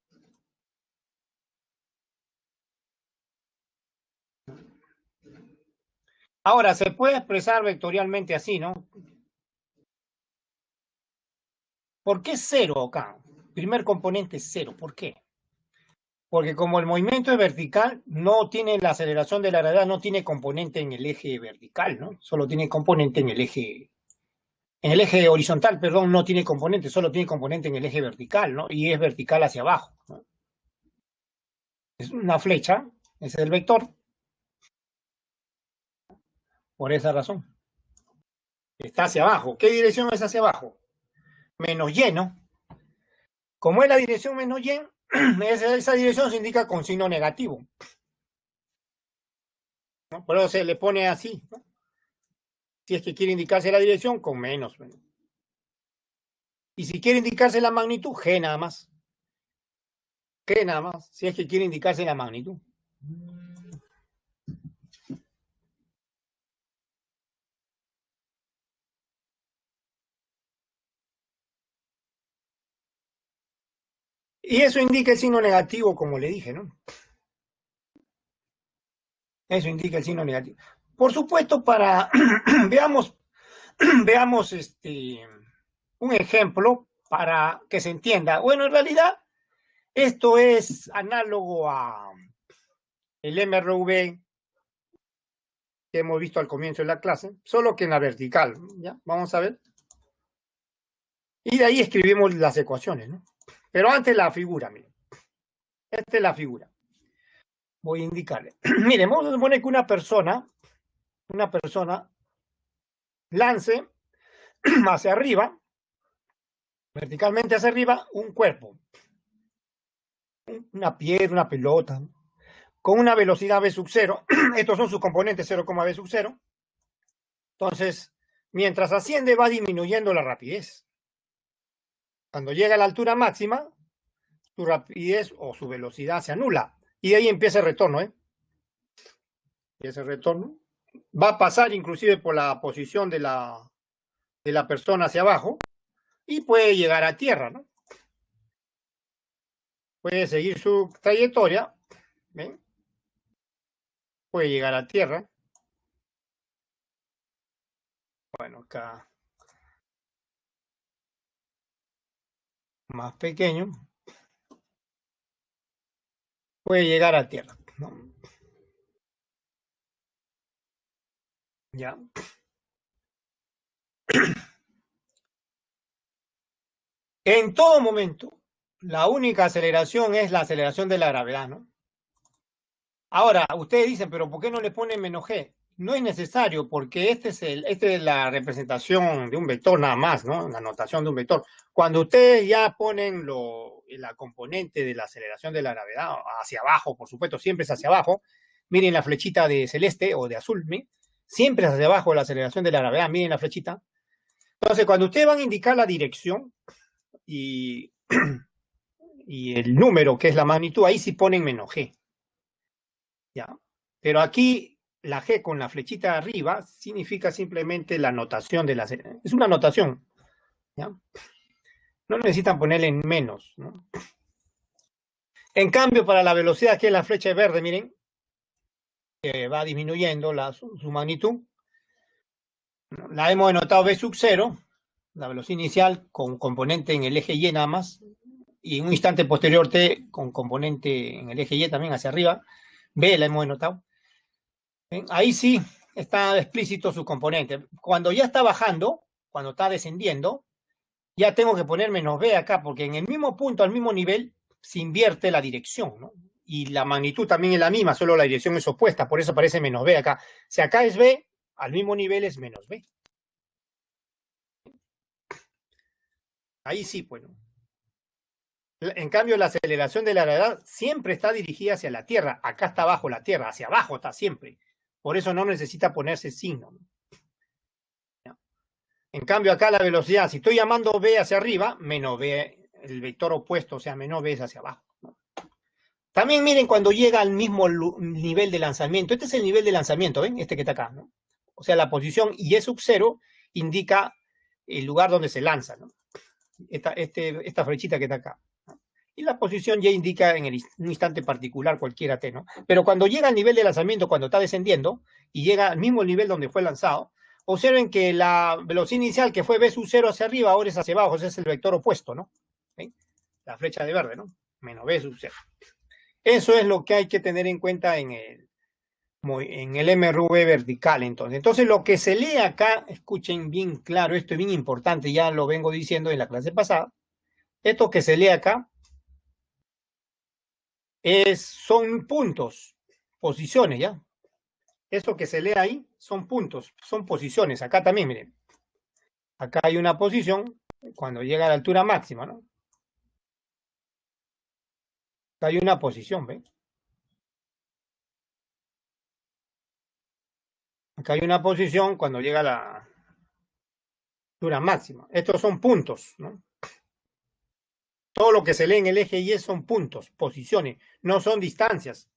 Ahora, se puede expresar vectorialmente así, ¿no? ¿Por qué cero acá? Primer componente cero, ¿por qué? Porque como el movimiento es vertical, no tiene la aceleración de la gravedad, no tiene componente en el eje vertical, ¿no? Solo tiene componente en el eje horizontal, perdón, no tiene componente, solo tiene componente en el eje vertical, ¿no? Y es vertical hacia abajo, ¿no? Es una flecha, ese es el vector, por esa razón. Está hacia abajo. ¿Qué dirección es hacia abajo? Menos y, ¿no? Como es la dirección menos y, esa dirección se indica con signo negativo, ¿no? Por eso se le pone así, ¿no? Si es que quiere indicarse la dirección, con menos. Y si quiere indicarse la magnitud, G nada más. G nada más, si es que quiere indicarse la magnitud. Y eso indica el signo negativo, como le dije, ¿no? Eso indica el signo negativo. Por supuesto, veamos un ejemplo para que se entienda. Bueno, en realidad, esto es análogo a el MRV que hemos visto al comienzo de la clase, solo que en la vertical, ¿ya? Vamos a ver. Y de ahí escribimos las ecuaciones, ¿no? Pero antes la figura, miren. Esta es la figura. Voy a indicarle. Miren, vamos a suponer que una persona lance hacia arriba, verticalmente hacia arriba, un cuerpo, una piedra, una pelota, con una velocidad v sub 0. Estos son sus componentes 0,v sub 0. Entonces, mientras asciende va disminuyendo la rapidez. Cuando llega a la altura máxima, su rapidez o su velocidad se anula. Y de ahí empieza el retorno, ¿eh? Empieza el retorno. va a pasar inclusive por la posición de la persona hacia abajo y puede llegar a tierra, ¿no? Puede seguir su trayectoria, ¿ven? Puede llegar a tierra. Bueno, acá más pequeño. Puede llegar a tierra, ¿no? Ya. En todo momento, la única aceleración es la aceleración de la gravedad, ¿no? Ahora, ustedes dicen, pero ¿por qué no le ponen menos g? No es necesario, porque esta es la representación de un vector nada más, ¿no? La notación de un vector. Cuando ustedes ya ponen la componente de la aceleración de la gravedad hacia abajo, por supuesto, siempre es hacia abajo. Miren la flechita de celeste o de azul, ¿sí? Siempre es hacia abajo la aceleración de la gravedad, miren la flechita. Entonces, cuando ustedes van a indicar la dirección y, y el número, que es la magnitud, ahí sí ponen menos g. ¿Ya? Pero aquí la G con la flechita arriba significa simplemente la notación de la... Es una notación, ¿ya? No necesitan ponerle en menos, ¿no? En cambio, para la velocidad, que es la flecha verde, miren, que va disminuyendo su magnitud, ¿no? La hemos denotado V sub 0, la velocidad inicial con componente en el eje Y nada más, y en un instante posterior T con componente en el eje Y también hacia arriba. B la hemos denotado. ¿Ven? Ahí sí está explícito su componente. Cuando ya está bajando, cuando está descendiendo, ya tengo que poner menos b acá, porque en el mismo punto, al mismo nivel, se invierte la dirección, ¿no? Y la magnitud también es la misma, solo la dirección es opuesta, por eso aparece menos b acá. Si acá es b, al mismo nivel es menos b. Ahí sí, bueno. En cambio, la aceleración de la gravedad siempre está dirigida hacia la Tierra. Acá está abajo la Tierra, hacia abajo está siempre. Por eso no necesita ponerse signo, ¿no? En cambio, acá la velocidad, si estoy llamando b hacia arriba, menos b, el vector opuesto, o sea, menos b es hacia abajo, ¿no? También miren cuando llega al mismo nivel de lanzamiento. Este es el nivel de lanzamiento, ¿ven? Este que está acá, ¿no? O sea, la posición y sub 0 indica el lugar donde se lanza, ¿no? Esta flechita que está acá, ¿no? Y la posición ya indica en un instante particular cualquiera t, ¿no? Pero cuando llega al nivel de lanzamiento, cuando está descendiendo y llega al mismo nivel donde fue lanzado, observen que la velocidad inicial que fue v sub 0 hacia arriba, ahora es hacia abajo, ese es el vector opuesto, ¿no? ¿Ven? La flecha de verde, ¿no? Menos v sub 0. Eso es lo que hay que tener en cuenta en el MRV vertical. Entonces, lo que se lee acá, escuchen bien claro, esto es bien importante, ya lo vengo diciendo en la clase pasada. Esto que se lee acá son puntos, posiciones, ¿ya? Esto que se lee ahí son puntos, son posiciones. Acá también, miren. Acá hay una posición cuando llega a la altura máxima, ¿no? Acá hay una posición, ¿ven? Acá hay una posición cuando llega a la altura máxima. Estos son puntos, ¿no? Todo lo que se lee en el eje Y son puntos, posiciones, no son distancias.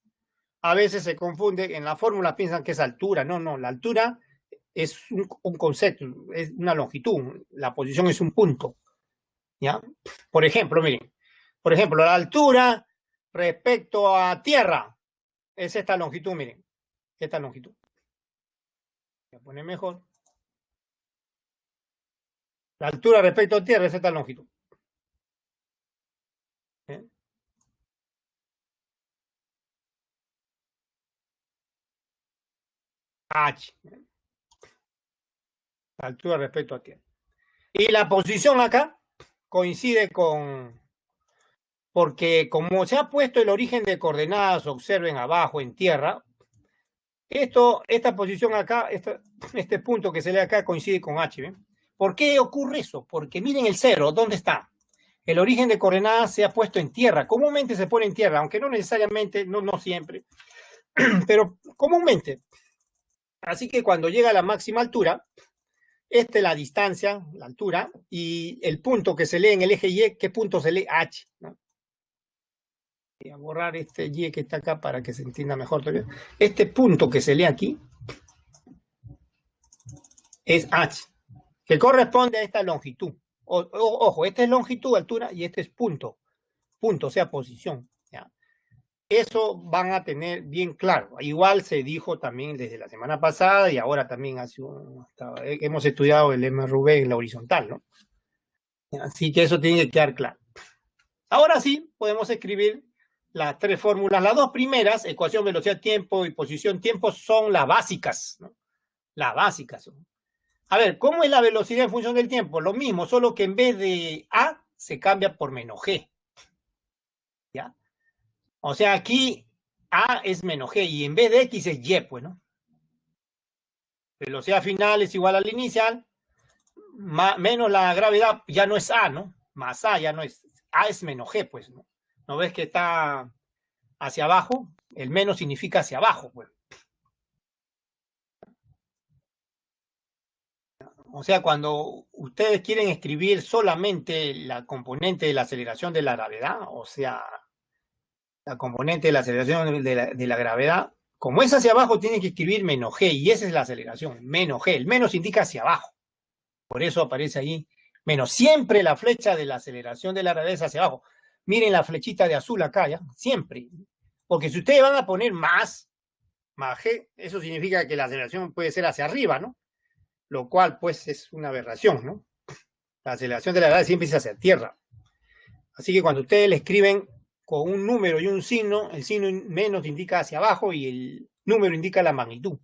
A veces se confunde, en la fórmula piensan que es altura. No, la altura es un concepto, es una longitud. La posición es un punto, ¿ya? Por ejemplo, miren, por ejemplo, la altura respecto a tierra es esta longitud, miren, esta longitud. Voy a poner mejor. La altura respecto a tierra es esta longitud. ¿Eh? H. La altura respecto a tierra. Y la posición acá coincide porque como se ha puesto el origen de coordenadas, observen abajo en tierra, esta posición acá, este punto que se lee acá coincide con H. ¿Ven? ¿Por qué ocurre eso? Porque miren el 0, ¿dónde está? El origen de coordenadas se ha puesto en tierra. Comúnmente se pone en tierra, aunque no necesariamente, no siempre, pero comúnmente. Así que cuando llega a la máxima altura, esta es la distancia, la altura, y el punto que se lee en el eje Y, ¿qué punto se lee? H, ¿no? Voy a borrar este Y que está acá para que se entienda mejor todavía. Este punto que se lee aquí es h, que corresponde a esta longitud. Ojo, esta es longitud, altura, y este es punto, o sea, posición. ¿Ya? Eso van a tener bien claro. Igual se dijo también desde la semana pasada y ahora también hemos estudiado el MRV en la horizontal, ¿no? Así que eso tiene que quedar claro. Ahora sí, podemos escribir las tres fórmulas. Las dos primeras, ecuación velocidad-tiempo y posición-tiempo, son las básicas, ¿no? Las básicas. A ver, ¿cómo es la velocidad en función del tiempo? Lo mismo, solo que en vez de A se cambia por menos G. ¿Ya? O sea, aquí A es menos G y en vez de X es Y, pues, ¿no? Velocidad final es igual a la inicial, menos la gravedad, ya no es A, ¿no? Más A ya no es, A es menos G, pues, ¿no? ¿No ves que está hacia abajo? El menos significa hacia abajo, pues. O sea, cuando ustedes quieren escribir solamente la componente de la aceleración de la gravedad, o sea, la componente de la aceleración de la gravedad, como es hacia abajo, tienen que escribir menos G, y esa es la aceleración, menos G. El menos indica hacia abajo. Por eso aparece ahí menos. Siempre la flecha de la aceleración de la gravedad es hacia abajo. Miren la flechita de azul acá, ¿ya? Siempre. Porque si ustedes van a poner más G, eso significa que la aceleración puede ser hacia arriba, ¿no? Lo cual, pues, es una aberración, ¿no? La aceleración de la gravedad siempre es hacia tierra. Así que cuando ustedes le escriben con un número y un signo, el signo menos indica hacia abajo y el número indica la magnitud.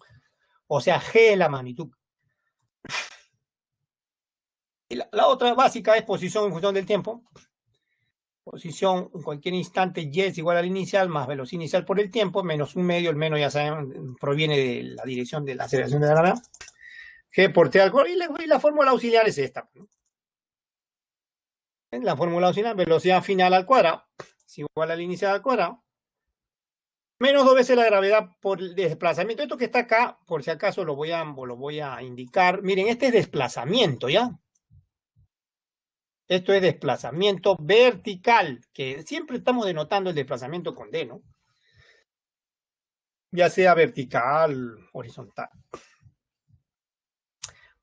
O sea, G es la magnitud. Y la otra básica es posición en función del tiempo. Posición en cualquier instante y es igual al inicial más velocidad inicial por el tiempo menos un medio. El menos, ya saben, proviene de la dirección de la aceleración de la gravedad. G por T al cuadrado. Y la fórmula auxiliar es esta. La fórmula auxiliar, velocidad final al cuadrado es igual al inicial al cuadrado. Menos 2 veces la gravedad por el desplazamiento. Esto que está acá, por si acaso lo voy a indicar. Miren, este es desplazamiento, ¿ya? Esto es desplazamiento vertical, que siempre estamos denotando el desplazamiento con D, ¿no? Ya sea vertical, horizontal.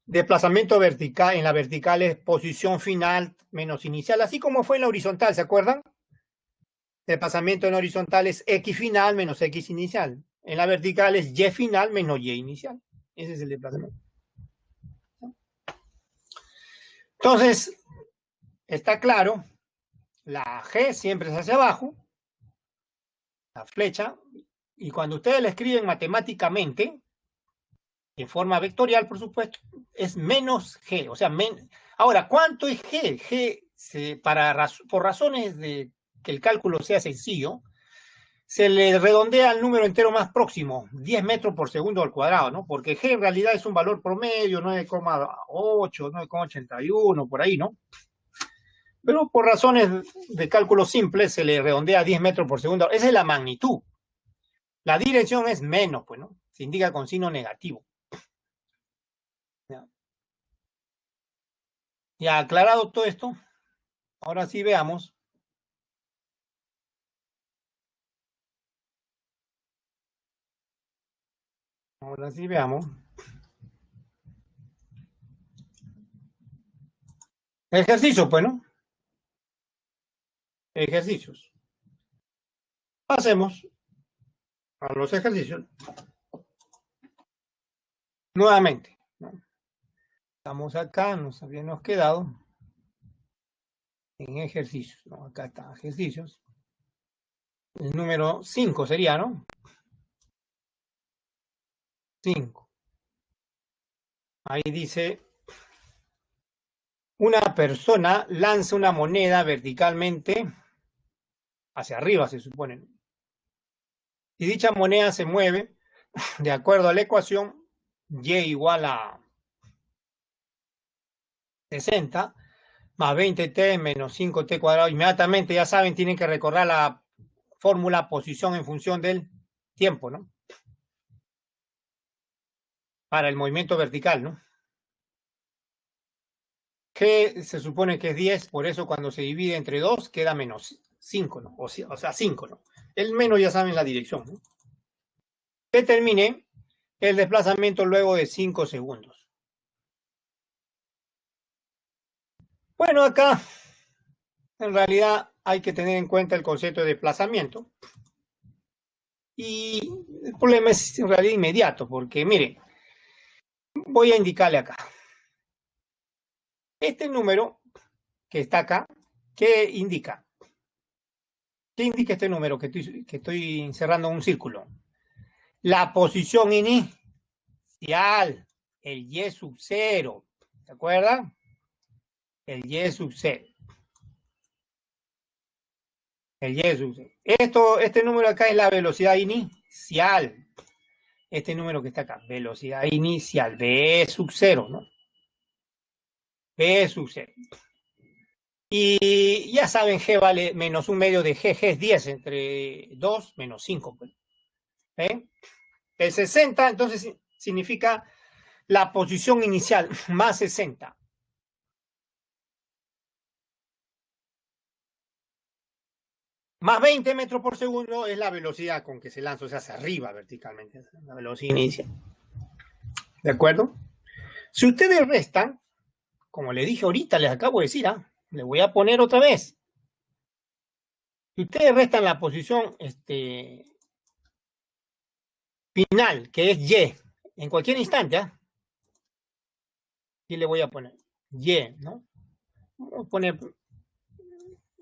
Desplazamiento vertical, en la vertical es posición final menos inicial, así como fue en la horizontal, ¿se acuerdan? Desplazamiento en horizontal es X final menos X inicial. En la vertical es Y final menos Y inicial. Ese es el desplazamiento. Entonces, está claro, la G siempre es hacia abajo, la flecha, y cuando ustedes la escriben matemáticamente, en forma vectorial, por supuesto, es menos G. O sea, ahora, ¿cuánto es G? G, por razones de que el cálculo sea sencillo, se le redondea al número entero más próximo, 10 metros por segundo al cuadrado, ¿no? Porque G en realidad es un valor promedio, 9,8, 9,81, por ahí, ¿no? Pero por razones de cálculo simple se le redondea a 10 metros por segundo. Esa es la magnitud. La dirección es menos, pues, ¿no? Se indica con signo negativo. Ya aclarado todo esto, ahora sí veamos. Ahora sí veamos. Ejercicio, pues, ¿no? Ejercicios. Pasemos a los ejercicios. Nuevamente, ¿no? Estamos acá, nos habíamos quedado en ejercicios, ¿no? Acá está, ejercicios. El número 5 sería, ¿no? 5. Ahí dice, una persona lanza una moneda verticalmente hacia arriba, se supone. Y dicha moneda se mueve de acuerdo a la ecuación y igual a 60 más 20t menos 5t cuadrado. Inmediatamente, ya saben, tienen que recordar la fórmula posición en función del tiempo, ¿no? Para el movimiento vertical, ¿no? G se supone que es 10, por eso cuando se divide entre 2 queda menos 5, ¿no? O sea, 5, ¿no? El menos ya saben la dirección, ¿no? Determine el desplazamiento luego de 5 segundos. Bueno, acá en realidad hay que tener en cuenta el concepto de desplazamiento. Y el problema es en realidad inmediato, porque mire, voy a indicarle acá. Este número que está acá, ¿qué indica? ¿Qué indica este número que estoy encerrando en un círculo? La posición inicial, el y sub 0. ¿Se acuerdan? El y sub 0. El y sub 0. Este número acá es la velocidad inicial. Este número que está acá, velocidad inicial, v sub 0, ¿no? V sub 0. Y ya saben, G vale menos un medio de G, G es 10, entre 2 menos 5. Pues. El 60, entonces, significa la posición inicial, más 60. Más 20 metros por segundo es la velocidad con que se lanza, o sea, hacia arriba verticalmente, la velocidad inicial. ¿De acuerdo? Si ustedes restan, como les dije ahorita, les acabo de decir, le voy a poner otra vez. Si ustedes restan la posición final, que es Y, en cualquier instante, aquí le voy a poner Y, ¿no? Voy a poner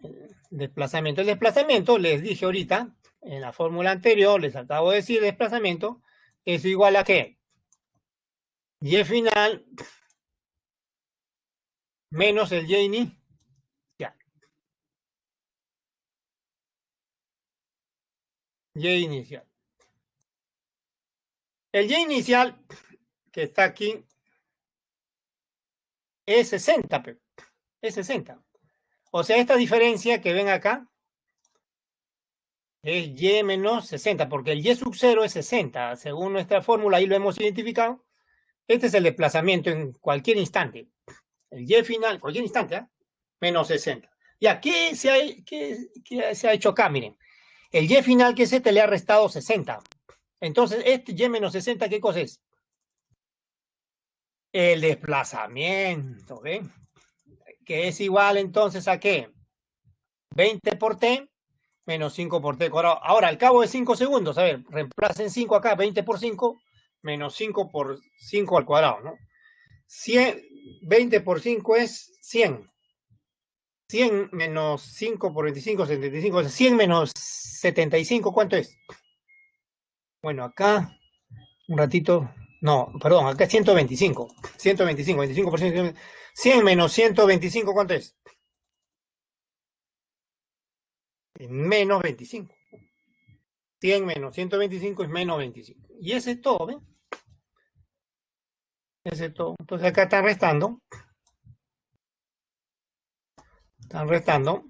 el desplazamiento. El desplazamiento, les dije ahorita, en la fórmula anterior, les acabo de decir, desplazamiento es igual a ¿qué? Y final menos el Y inicial. Y inicial. El Y inicial, que está aquí, es 60, es 60. O sea, esta diferencia que ven acá es Y menos 60, porque el Y sub 0 es 60. Según nuestra fórmula, ahí lo hemos identificado. Este es el desplazamiento en cualquier instante. El Y final, cualquier instante, menos 60. Ya, ¿qué se ha hecho acá? Miren, el Y final que es le ha restado 60. Entonces, este Y menos 60, ¿qué cosa es? El desplazamiento, ¿ven? Que es igual entonces a ¿qué? 20 por T menos 5 por T cuadrado. Ahora, al cabo de 5 segundos, a ver, reemplacen 5 acá, 20 por 5, menos 5 por 5 al cuadrado, ¿no? 100, 20 por 5 es 100. 100 menos 5 por 25, 75. 100 menos 75, ¿cuánto es? Bueno, acá, un ratito, no, perdón, acá es 125. 125, 25%. 100 menos 125, ¿cuánto es? Menos 25. 100 menos 125 es menos 25. Y ese es todo, ¿ven? Ese es todo. Entonces acá están restando. Están restando.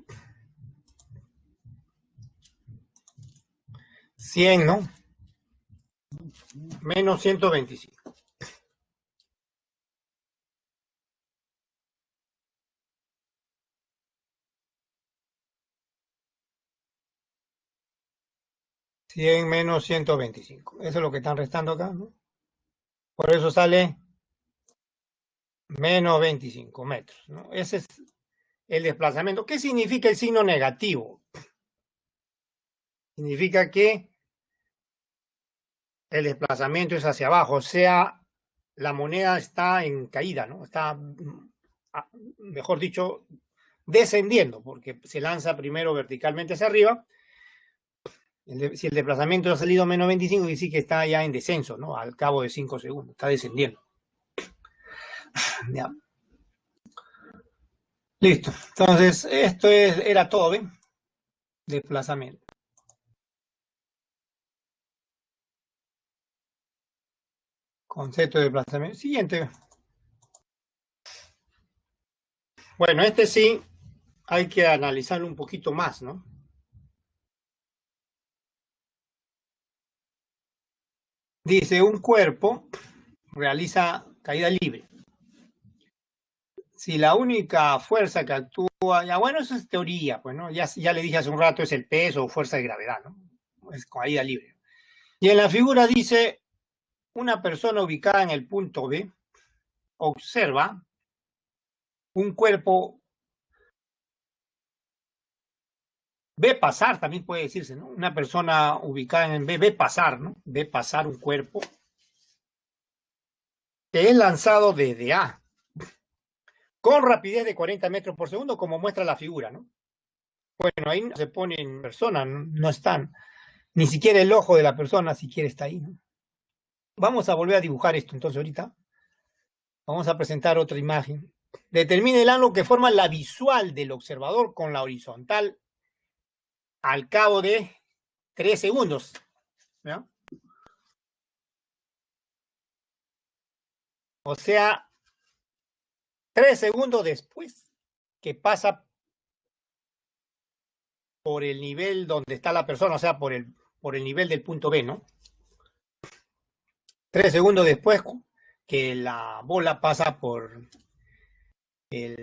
100, ¿no? Menos 125. ¿100 menos 125? Eso es lo que están restando acá, ¿no? Por eso sale menos 25 metros, ¿no? Ese es el desplazamiento. ¿Qué significa el signo negativo? Significa que el desplazamiento es hacia abajo, o sea, la moneda está en caída, ¿no? Está, mejor dicho, descendiendo, porque se lanza primero verticalmente hacia arriba. Si el desplazamiento ha salido menos 25, quiere decir que está ya en descenso, ¿no? Al cabo de 5 segundos, está descendiendo. Ya. Listo. Entonces, esto era todo, ¿ven? Desplazamiento. Concepto de desplazamiento. Siguiente. Bueno, este sí hay que analizarlo un poquito más, ¿no? Dice, un cuerpo realiza caída libre. Si la única fuerza que actúa, ya bueno, eso es teoría, pues, ¿no? Ya le dije hace un rato, es el peso o fuerza de gravedad, ¿no? Es caída libre. Y en la figura dice, una persona ubicada en el punto B observa un cuerpo Ve pasar, también puede decirse, ¿no? Una persona ubicada en B, ve pasar, ¿no? Ve pasar un cuerpo que es lanzado desde A, con rapidez de 40 metros por segundo, como muestra la figura, ¿no? Bueno, ahí no se pone en persona, no están, ni siquiera el ojo de la persona siquiera está ahí, ¿no? Vamos a volver a dibujar esto, entonces ahorita vamos a presentar otra imagen. Determine el ángulo que forma la visual del observador con la horizontal al cabo de 3 segundos. ¿Ya? O sea, 3 segundos después que pasa por el nivel donde está la persona, o sea, por el nivel del punto B, ¿no? 3 segundos después que la bola pasa por el,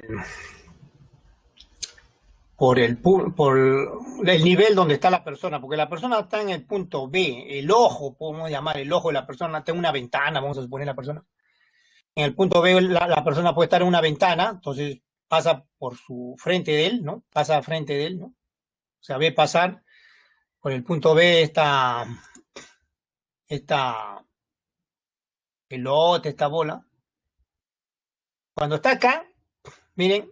por el nivel donde está la persona, porque la persona está en el punto B, el ojo, podemos llamar el ojo de la persona, está en una ventana, vamos a suponer la persona. En el punto B la persona puede estar en una ventana, entonces pasa por su frente de él, ¿no? Pasa frente de él, ¿no? O sea, ve pasar por el punto B esta pelota, esta bola. Cuando está acá, miren,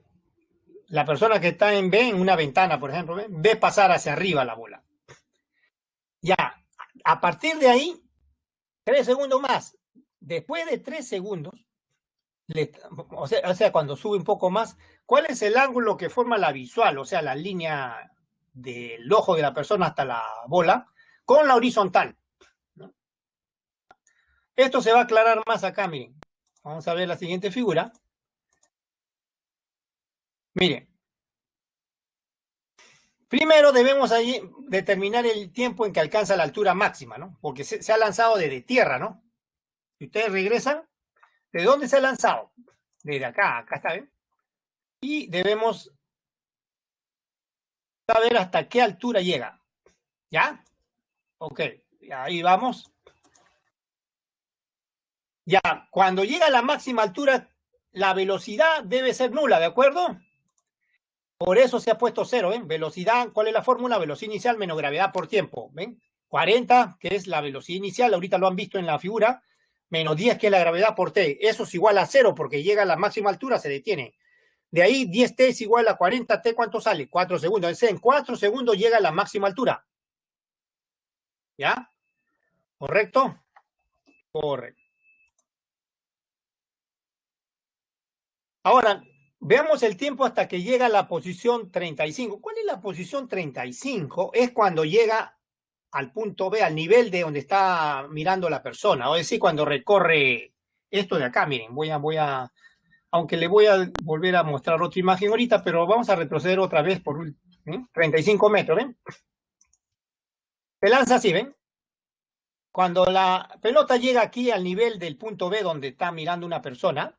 la persona que está en B, en una ventana, por ejemplo, ve pasar hacia arriba la bola. Ya, a partir de ahí, 3 segundos más. Después de 3 segundos, o sea, cuando sube un poco más, ¿cuál es el ángulo que forma la visual? O sea, la línea del ojo de la persona hasta la bola, con la horizontal, ¿no? Esto se va a aclarar más acá, miren. Vamos a ver la siguiente figura. Miren. Primero debemos ahí determinar el tiempo en que alcanza la altura máxima, ¿no? Porque se ha lanzado desde tierra, ¿no? Si ustedes regresan, ¿de dónde se ha lanzado? Desde acá está, ¿ven? Y debemos saber hasta qué altura llega. ¿Ya? Ok, ahí vamos. Ya, cuando llega a la máxima altura, la velocidad debe ser nula, ¿de acuerdo? Por eso se ha puesto cero, ¿ven? Velocidad, ¿cuál es la fórmula? Velocidad inicial menos gravedad por tiempo, ¿ven? 40, que es la velocidad inicial, ahorita lo han visto en la figura, menos 10, que es la gravedad por t. Eso es igual a cero, porque llega a la máxima altura, se detiene. De ahí, 10t es igual a 40t, ¿cuánto sale? 4 segundos. Entonces, en 4 segundos llega a la máxima altura. ¿Ya? ¿Correcto? Correcto. Ahora, veamos el tiempo hasta que llega a la posición 35. ¿Cuál es la posición 35? Es cuando llega al punto B, al nivel de donde está mirando la persona. O es decir, cuando recorre esto de acá, miren, aunque le voy a volver a mostrar otra imagen ahorita, pero vamos a retroceder otra vez por 35 metros, ¿ven? Se lanza así, ¿ven? Cuando la pelota llega aquí al nivel del punto B donde está mirando una persona,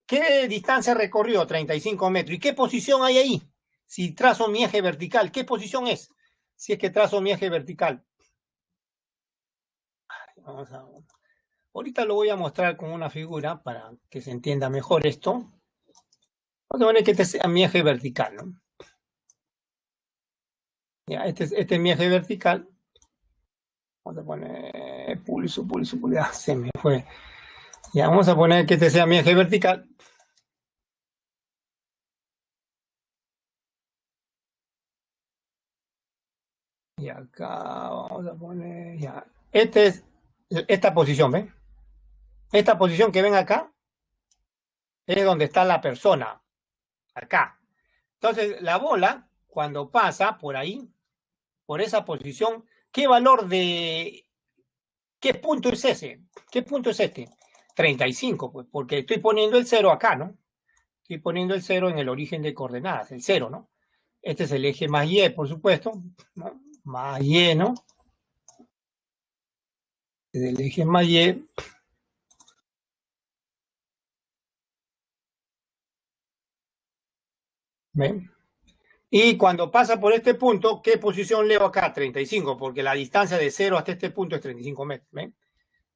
¿qué distancia recorrió? 35 metros. ¿Y qué posición hay ahí? Si trazo mi eje vertical, ¿qué posición es? Si es que trazo mi eje vertical. Vamos a... Ahorita lo voy a mostrar con una figura para que se entienda mejor esto. Vamos a poner que este sea mi eje vertical, ¿no? Ya, este es mi eje vertical. Vamos a poner pulso, ya se me fue. Ya, vamos a poner que este sea mi eje vertical. Y acá vamos a poner, ya. Esta posición, ¿ven? Esta posición que ven acá es donde está la persona, acá. Entonces, la bola, cuando pasa por ahí, por esa posición, ¿qué valor de... ¿Qué punto es ese? ¿Qué punto es este? 35, pues, porque estoy poniendo el 0 acá, ¿no? Estoy poniendo el 0 en el origen de coordenadas, el 0, ¿no? Este es el eje más Y, por supuesto, ¿no? Más Y, ¿no? Desde el eje más Y. ¿Ven? Y cuando pasa por este punto, ¿qué posición leo acá? 35, porque la distancia de 0 hasta este punto es 35 metros. ¿Ven?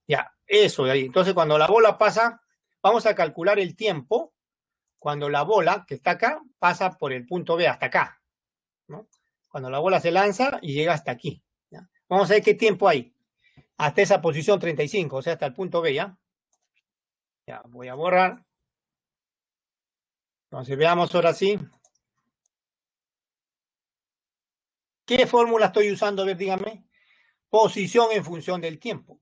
Ya, eso de ahí. Entonces, cuando la bola pasa, vamos a calcular el tiempo cuando la bola, que está acá, pasa por el punto B hasta acá, ¿no? Cuando la bola se lanza y llega hasta aquí. ¿Ya? Vamos a ver qué tiempo hay. Hasta esa posición 35, o sea, hasta el punto B, ¿ya? Ya, voy a borrar. Entonces, veamos ahora sí. ¿Qué fórmula estoy usando? A ver, díganme. Posición en función del tiempo.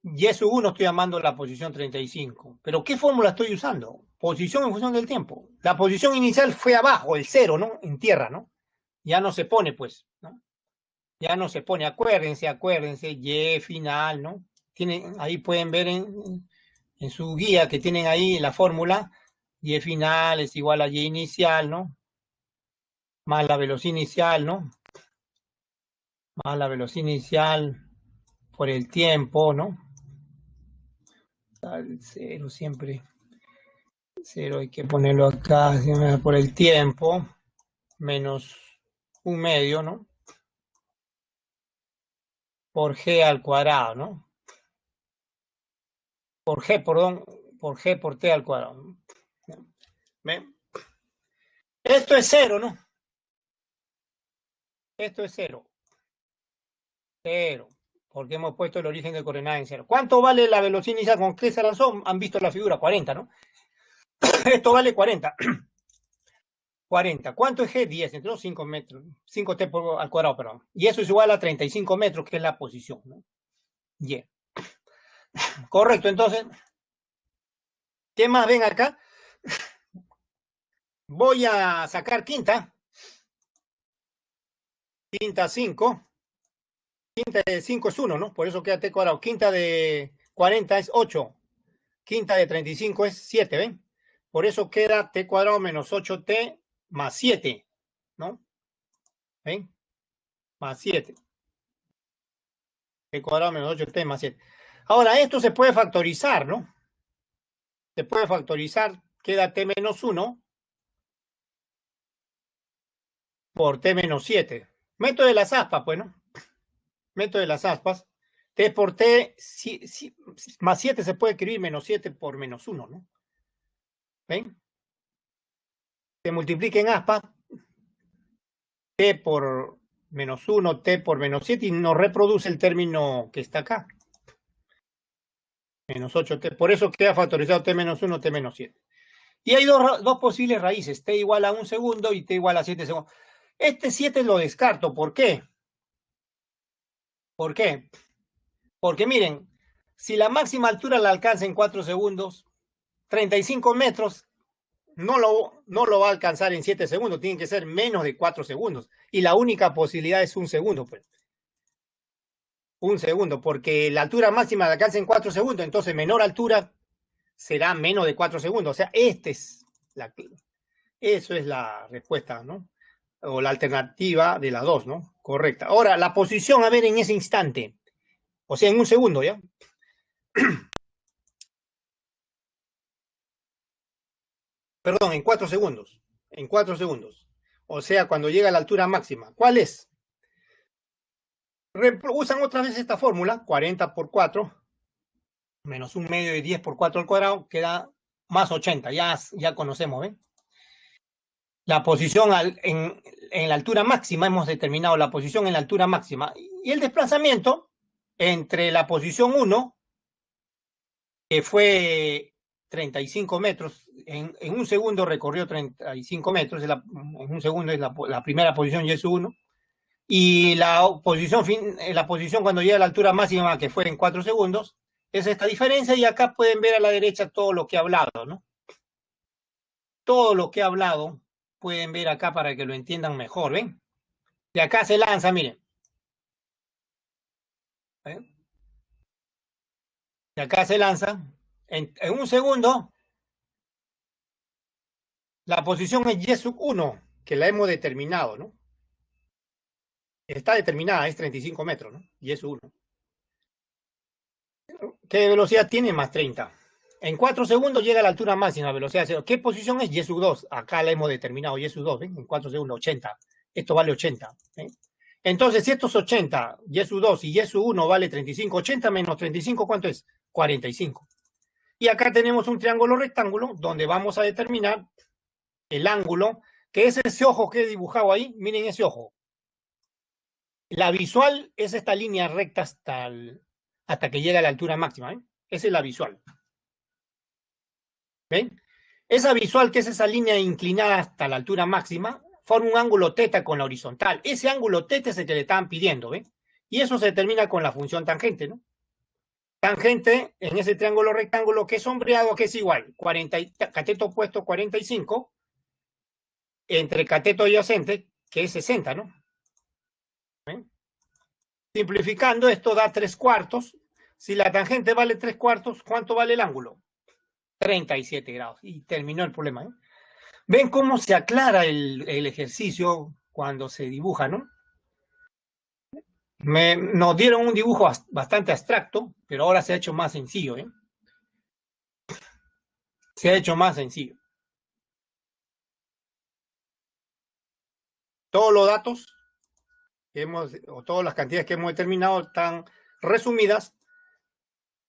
Y sub 1 estoy llamando la posición 35. ¿Pero qué fórmula estoy usando? Posición en función del tiempo. La posición inicial fue abajo, el 0, ¿no? En tierra, ¿no? Ya no se pone, pues, ¿no? Ya no se pone. Acuérdense, Y final, ¿no? Tienen, ahí pueden ver en su guía que tienen ahí la fórmula. Y final es igual a Y inicial, ¿no? Más la velocidad inicial, ¿no? Más la velocidad inicial por el tiempo, ¿no? Al 0 siempre. 0 hay que ponerlo acá por el tiempo, menos 1/2, ¿no? Por G al cuadrado, ¿no? Por G, perdón, por G por T al cuadrado. ¿Ven? Esto es 0, ¿no? Esto es 0. 0. Porque hemos puesto el origen de coordenada en 0. ¿Cuánto vale la velocidad inicial con qué se lanzó? Han visto la figura, 40, ¿no? Esto vale 40. 40. ¿Cuánto es G? 10, entre los 5 metros. 5T al cuadrado, perdón. Y eso es igual a 35 metros, que es la posición, ¿no? Y. Correcto, entonces, ¿qué más ven acá? Voy a sacar quinta. Quinta 5. Quinta de 5 es 1, ¿no? Por eso queda T cuadrado. Quinta de 40 es 8. Quinta de 35 es 7, ¿ven? Por eso queda T cuadrado menos 8T más 7, ¿no? ¿Ven? Más 7. T cuadrado menos 8T más 7. Ahora, esto se puede factorizar, ¿no? Se puede factorizar. Queda T menos 1 por T menos 7. Método de las aspas, pues, ¿no? Método de las aspas. T por T más 7 se puede escribir menos 7 por menos 1, ¿no? ¿Ven? Se multiplica en aspas. T por menos 1, T por menos 7 y nos reproduce el término que está acá. Menos 8T. Por eso queda factorizado T menos 1, T menos 7. Y hay dos posibles raíces. T igual a 1 segundo y T igual a 7 segundos. Este 7 lo descarto. ¿Por qué? ¿Por qué? Porque miren, si la máxima altura la alcanza en 4 segundos, 35 metros no lo va a alcanzar en 7 segundos. Tiene que ser menos de 4 segundos. Y la única posibilidad es 1 segundo, pues. 1 segundo, porque la altura máxima la alcanza en 4 segundos, entonces menor altura será menos de 4 segundos. O sea, eso es la respuesta, ¿no? O la alternativa de la 2, ¿no? Correcta. Ahora, la posición, a ver, en ese instante. O sea, en 1 segundo, ¿ya? Perdón, en 4 segundos. En 4 segundos. O sea, cuando llega a la altura máxima. ¿Cuál es? Usan otra vez esta fórmula, 40 por 4, menos 1/2 de 10 por 4 al cuadrado, queda más 80. Ya conocemos, ¿ven? La posición en la altura máxima, hemos determinado la posición en la altura máxima. Y el desplazamiento entre la posición 1, que fue 35 metros, en 1 segundo recorrió 35 metros, en 1 segundo es la primera posición, y es 1. Y la posición cuando llega a la altura máxima, que fue en 4 segundos, es esta diferencia. Y acá pueden ver a la derecha todo lo que he hablado, ¿no? Todo lo que he hablado pueden ver acá para que lo entiendan mejor, ¿ven? De acá se lanza, miren. ¿Ven? De acá se lanza. En 1 segundo, la posición es Y sub 1, que la hemos determinado, ¿no? Está determinada, es 35 metros, ¿no? Y sub 1. ¿Qué velocidad tiene? Más 30. En 4 segundos llega a la altura máxima, velocidad 0. ¿Qué posición es? Y sub 2. Acá la hemos determinado, Y sub 2, ¿ven? En 4 segundos, 80. Esto vale 80. ¿ven? Entonces, si esto es 80, Y sub 2 y Y sub 1 vale 35, 80 menos 35, ¿cuánto es? 45. Y acá tenemos un triángulo rectángulo donde vamos a determinar el ángulo ¿Qué es ese ojo que he dibujado ahí? Miren ese ojo. La visual es esta línea recta hasta que llega a la altura máxima. Esa es la visual. ¿Ven? Esa visual, que es esa línea inclinada hasta la altura máxima, forma un ángulo teta con la horizontal. Ese ángulo teta es el que le estaban pidiendo, ¿ven? Y eso se determina con la función tangente, ¿no? Tangente en ese triángulo rectángulo que es sombreado, que es igual, cateto opuesto 45, entre cateto adyacente, que es 60, ¿no? ¿Ven? Simplificando, esto da 3/4. Si la tangente vale 3/4, ¿cuánto vale el ángulo? 37 grados. Y terminó el problema, ¿eh? ¿Ven cómo se aclara el ejercicio cuando se dibuja, no? Nos dieron un dibujo bastante abstracto, pero ahora se ha hecho más sencillo, ¿eh? Se ha hecho más sencillo. Todos los datos o todas las cantidades que hemos determinado están resumidas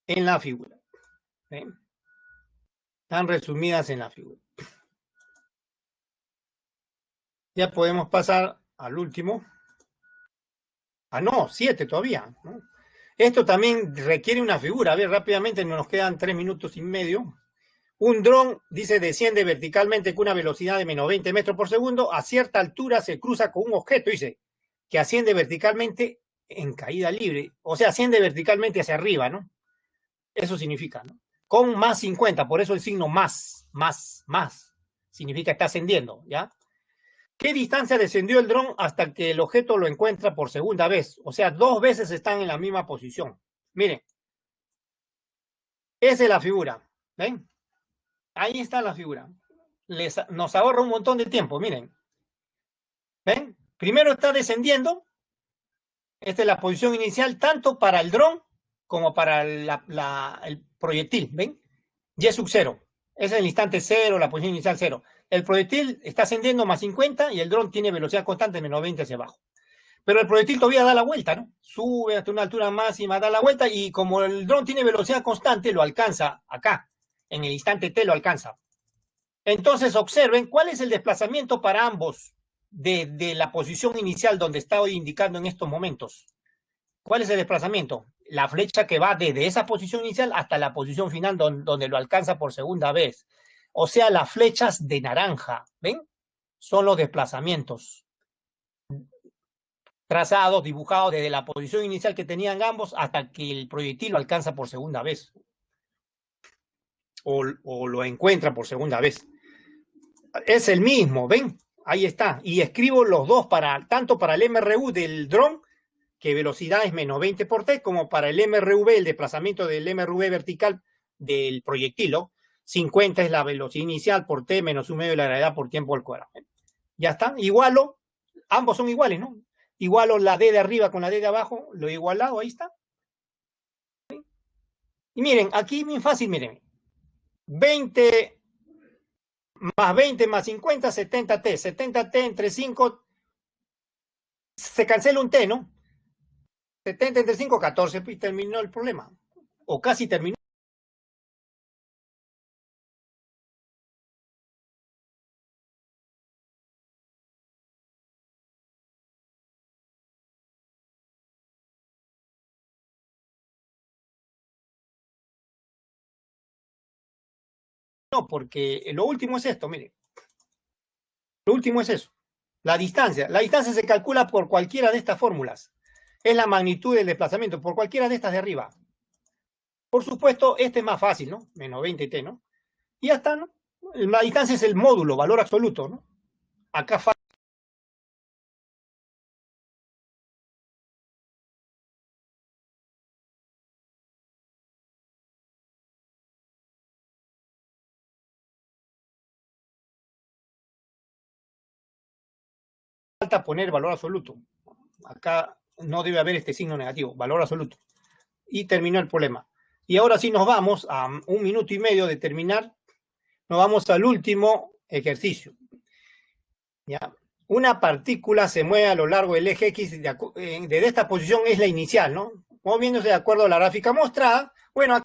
en la figura. ¿Eh? Están resumidas en la figura. Ya podemos pasar al último. Ah, no, 7 todavía, ¿no? Esto también requiere una figura. A ver, rápidamente, nos quedan 3 minutos y medio. Un dron, dice, desciende verticalmente con una velocidad de menos 20 metros por segundo. A cierta altura se cruza con un objeto, dice, que asciende verticalmente en caída libre. O sea, asciende verticalmente hacia arriba, ¿no? Eso significa, ¿no? Con más 50, por eso el signo más. Significa está ascendiendo, ¿ya? ¿Qué distancia descendió el dron hasta que el objeto lo encuentra por segunda vez? O sea, 2 veces están en la misma posición. Miren, esa es la figura. ¿Ven? Ahí está la figura. Nos ahorra un montón de tiempo, miren. ¿Ven? Primero está descendiendo. Esta es la posición inicial, tanto para el dron como para el proyectil. ¿Ven? Y sub 0. Ese es el instante 0, la posición inicial 0. El proyectil está ascendiendo más 50 y el dron tiene velocidad constante menos 20 hacia abajo. Pero el proyectil todavía da la vuelta, ¿no? Sube hasta una altura máxima, da la vuelta y como el dron tiene velocidad constante, lo alcanza acá. En el instante T lo alcanza. Entonces observen cuál es el desplazamiento para ambos de la posición inicial donde estaba indicando en estos momentos. ¿Cuál es el desplazamiento? La flecha que va desde esa posición inicial hasta la posición final donde lo alcanza por segunda vez. O sea, las flechas de naranja, ¿ven? Son los desplazamientos trazados, dibujados desde la posición inicial que tenían ambos hasta que el proyectil lo alcanza por segunda vez. O lo encuentra por segunda vez. Es el mismo, ¿ven? Ahí está. Y escribo los dos tanto para el MRU del dron, que velocidad es menos 20 por T, como para el MRV, el desplazamiento del MRV vertical del proyectil. 50 es la velocidad inicial por T menos 1/2 de la gravedad por tiempo al cuadrado. Ya está. Igualo, ambos son iguales, ¿no? Igualo la D de arriba con la D de abajo, lo he igualado, ahí está. ¿Sí? Y miren, aquí muy fácil, miren. 20 más 20 más 50, 70T. 70T entre 5, se cancela un T, ¿no? 70 entre 5, 14, y terminó el problema. O casi terminó. No, porque lo último es esto, mire. Lo último es eso. La distancia. La distancia se calcula por cualquiera de estas fórmulas. Es la magnitud del desplazamiento, por cualquiera de estas de arriba. Por supuesto, este es más fácil, ¿no? Menos 20T, ¿no? Y ya está, ¿no? La distancia es el módulo, valor absoluto, ¿no? Acá falta poner valor absoluto. Acá no debe haber este signo negativo, valor absoluto. Y terminó el problema. Y ahora sí nos vamos a 1 minuto y medio de terminar. Nos vamos al último ejercicio. ¿Ya? Una partícula se mueve a lo largo del eje X, desde esta posición es la inicial, ¿no? Moviéndose de acuerdo a la gráfica mostrada. Bueno,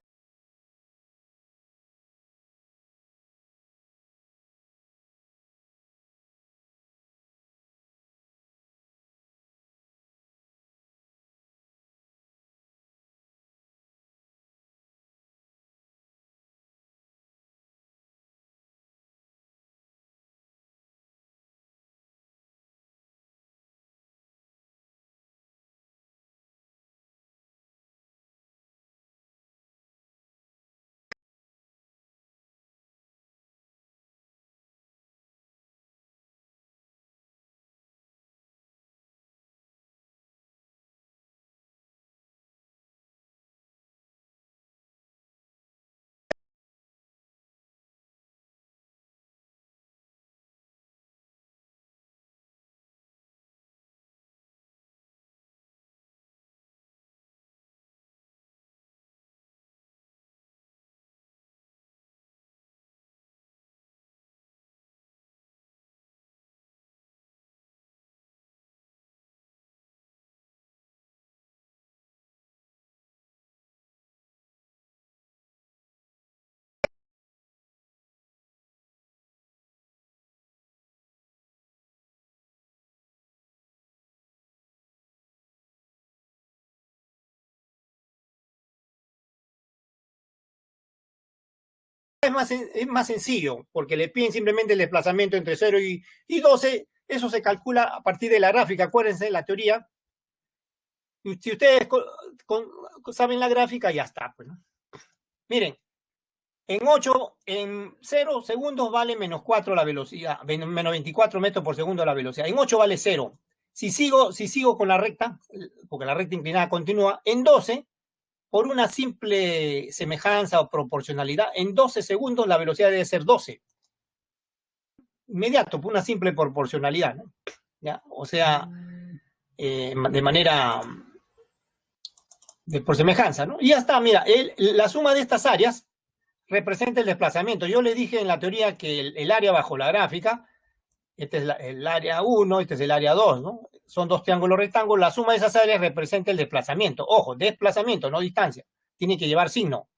es más sencillo, porque le piden simplemente el desplazamiento entre 0 y 12. Eso se calcula a partir de la gráfica. Acuérdense de la teoría. Y si ustedes saben la gráfica, ya está. Pues, ¿no? Miren, en 0 segundos vale menos 4 la velocidad, menos 24 metros por segundo la velocidad. En 8 vale 0. Si sigo con la recta, porque la recta inclinada continúa, en 12, por una simple semejanza o proporcionalidad, en 12 segundos la velocidad debe ser 12. Inmediato, por una simple proporcionalidad, ¿no? ¿Ya? O sea, de manera por semejanza, ¿no? Y ya está, mira, la suma de estas áreas representa el desplazamiento. Yo le dije en la teoría que el área bajo la gráfica, este es el área 1, este es el área 2, ¿no? Son dos triángulos rectángulos, la suma de esas áreas representa el desplazamiento. Ojo, desplazamiento, no distancia. Tiene que llevar signo.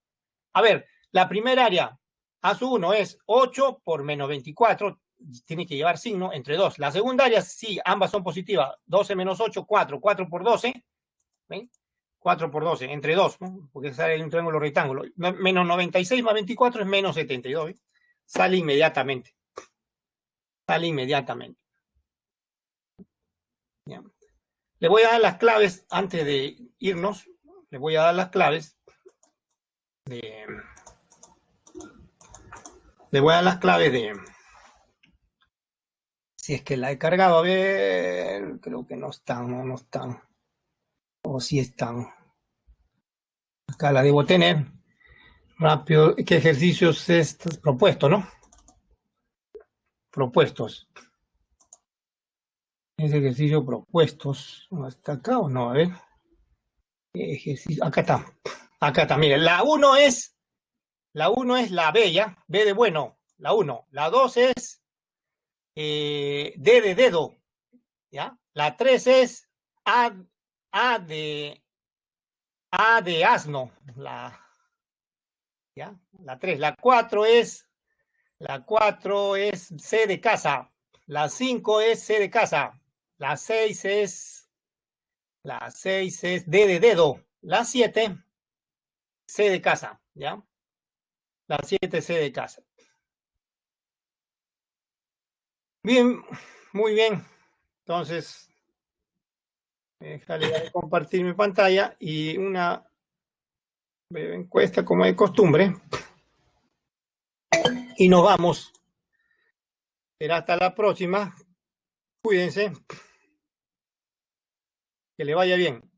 A ver, la primera área, A1 es 8 por menos 24, tiene que llevar signo entre 2. La segunda área, sí, ambas son positivas. 12 menos 8, 4. 4 por 12, ¿ven? 4 por 12, entre 2, ¿no? Porque sale un triángulo rectángulo. Menos 96 más 24 es menos 72, ¿ven? Sale inmediatamente. Sale inmediatamente. ¿Ya? Le voy a dar las claves antes de irnos. Le voy a dar las claves de... Le voy a dar las claves de... Si es que la he cargado, a ver... Creo que no están, no están. O sí están. Acá la debo tener. Rápido. ¿Qué ejercicios estos propuestos, no? Propuestos. Ese ejercicio propuestos. ¿Está acá o no? A ver. Ejercicio. Acá está. Acá está. Miren, la 1 es la B, ¿ya? B de bueno. La 1. La 2 es D de dedo. ¿Ya? La 3 es A de asno. ¿Ya? La 3. La 4 es C de casa. La 5 es C de casa. La 6 es D de dedo. La 7, C de casa, ¿ya? La 7, C de casa. Bien, muy bien. Entonces, déjale compartir mi pantalla y una breve encuesta como de costumbre. Y nos vamos. Será hasta la próxima. Cuídense. Que le vaya bien.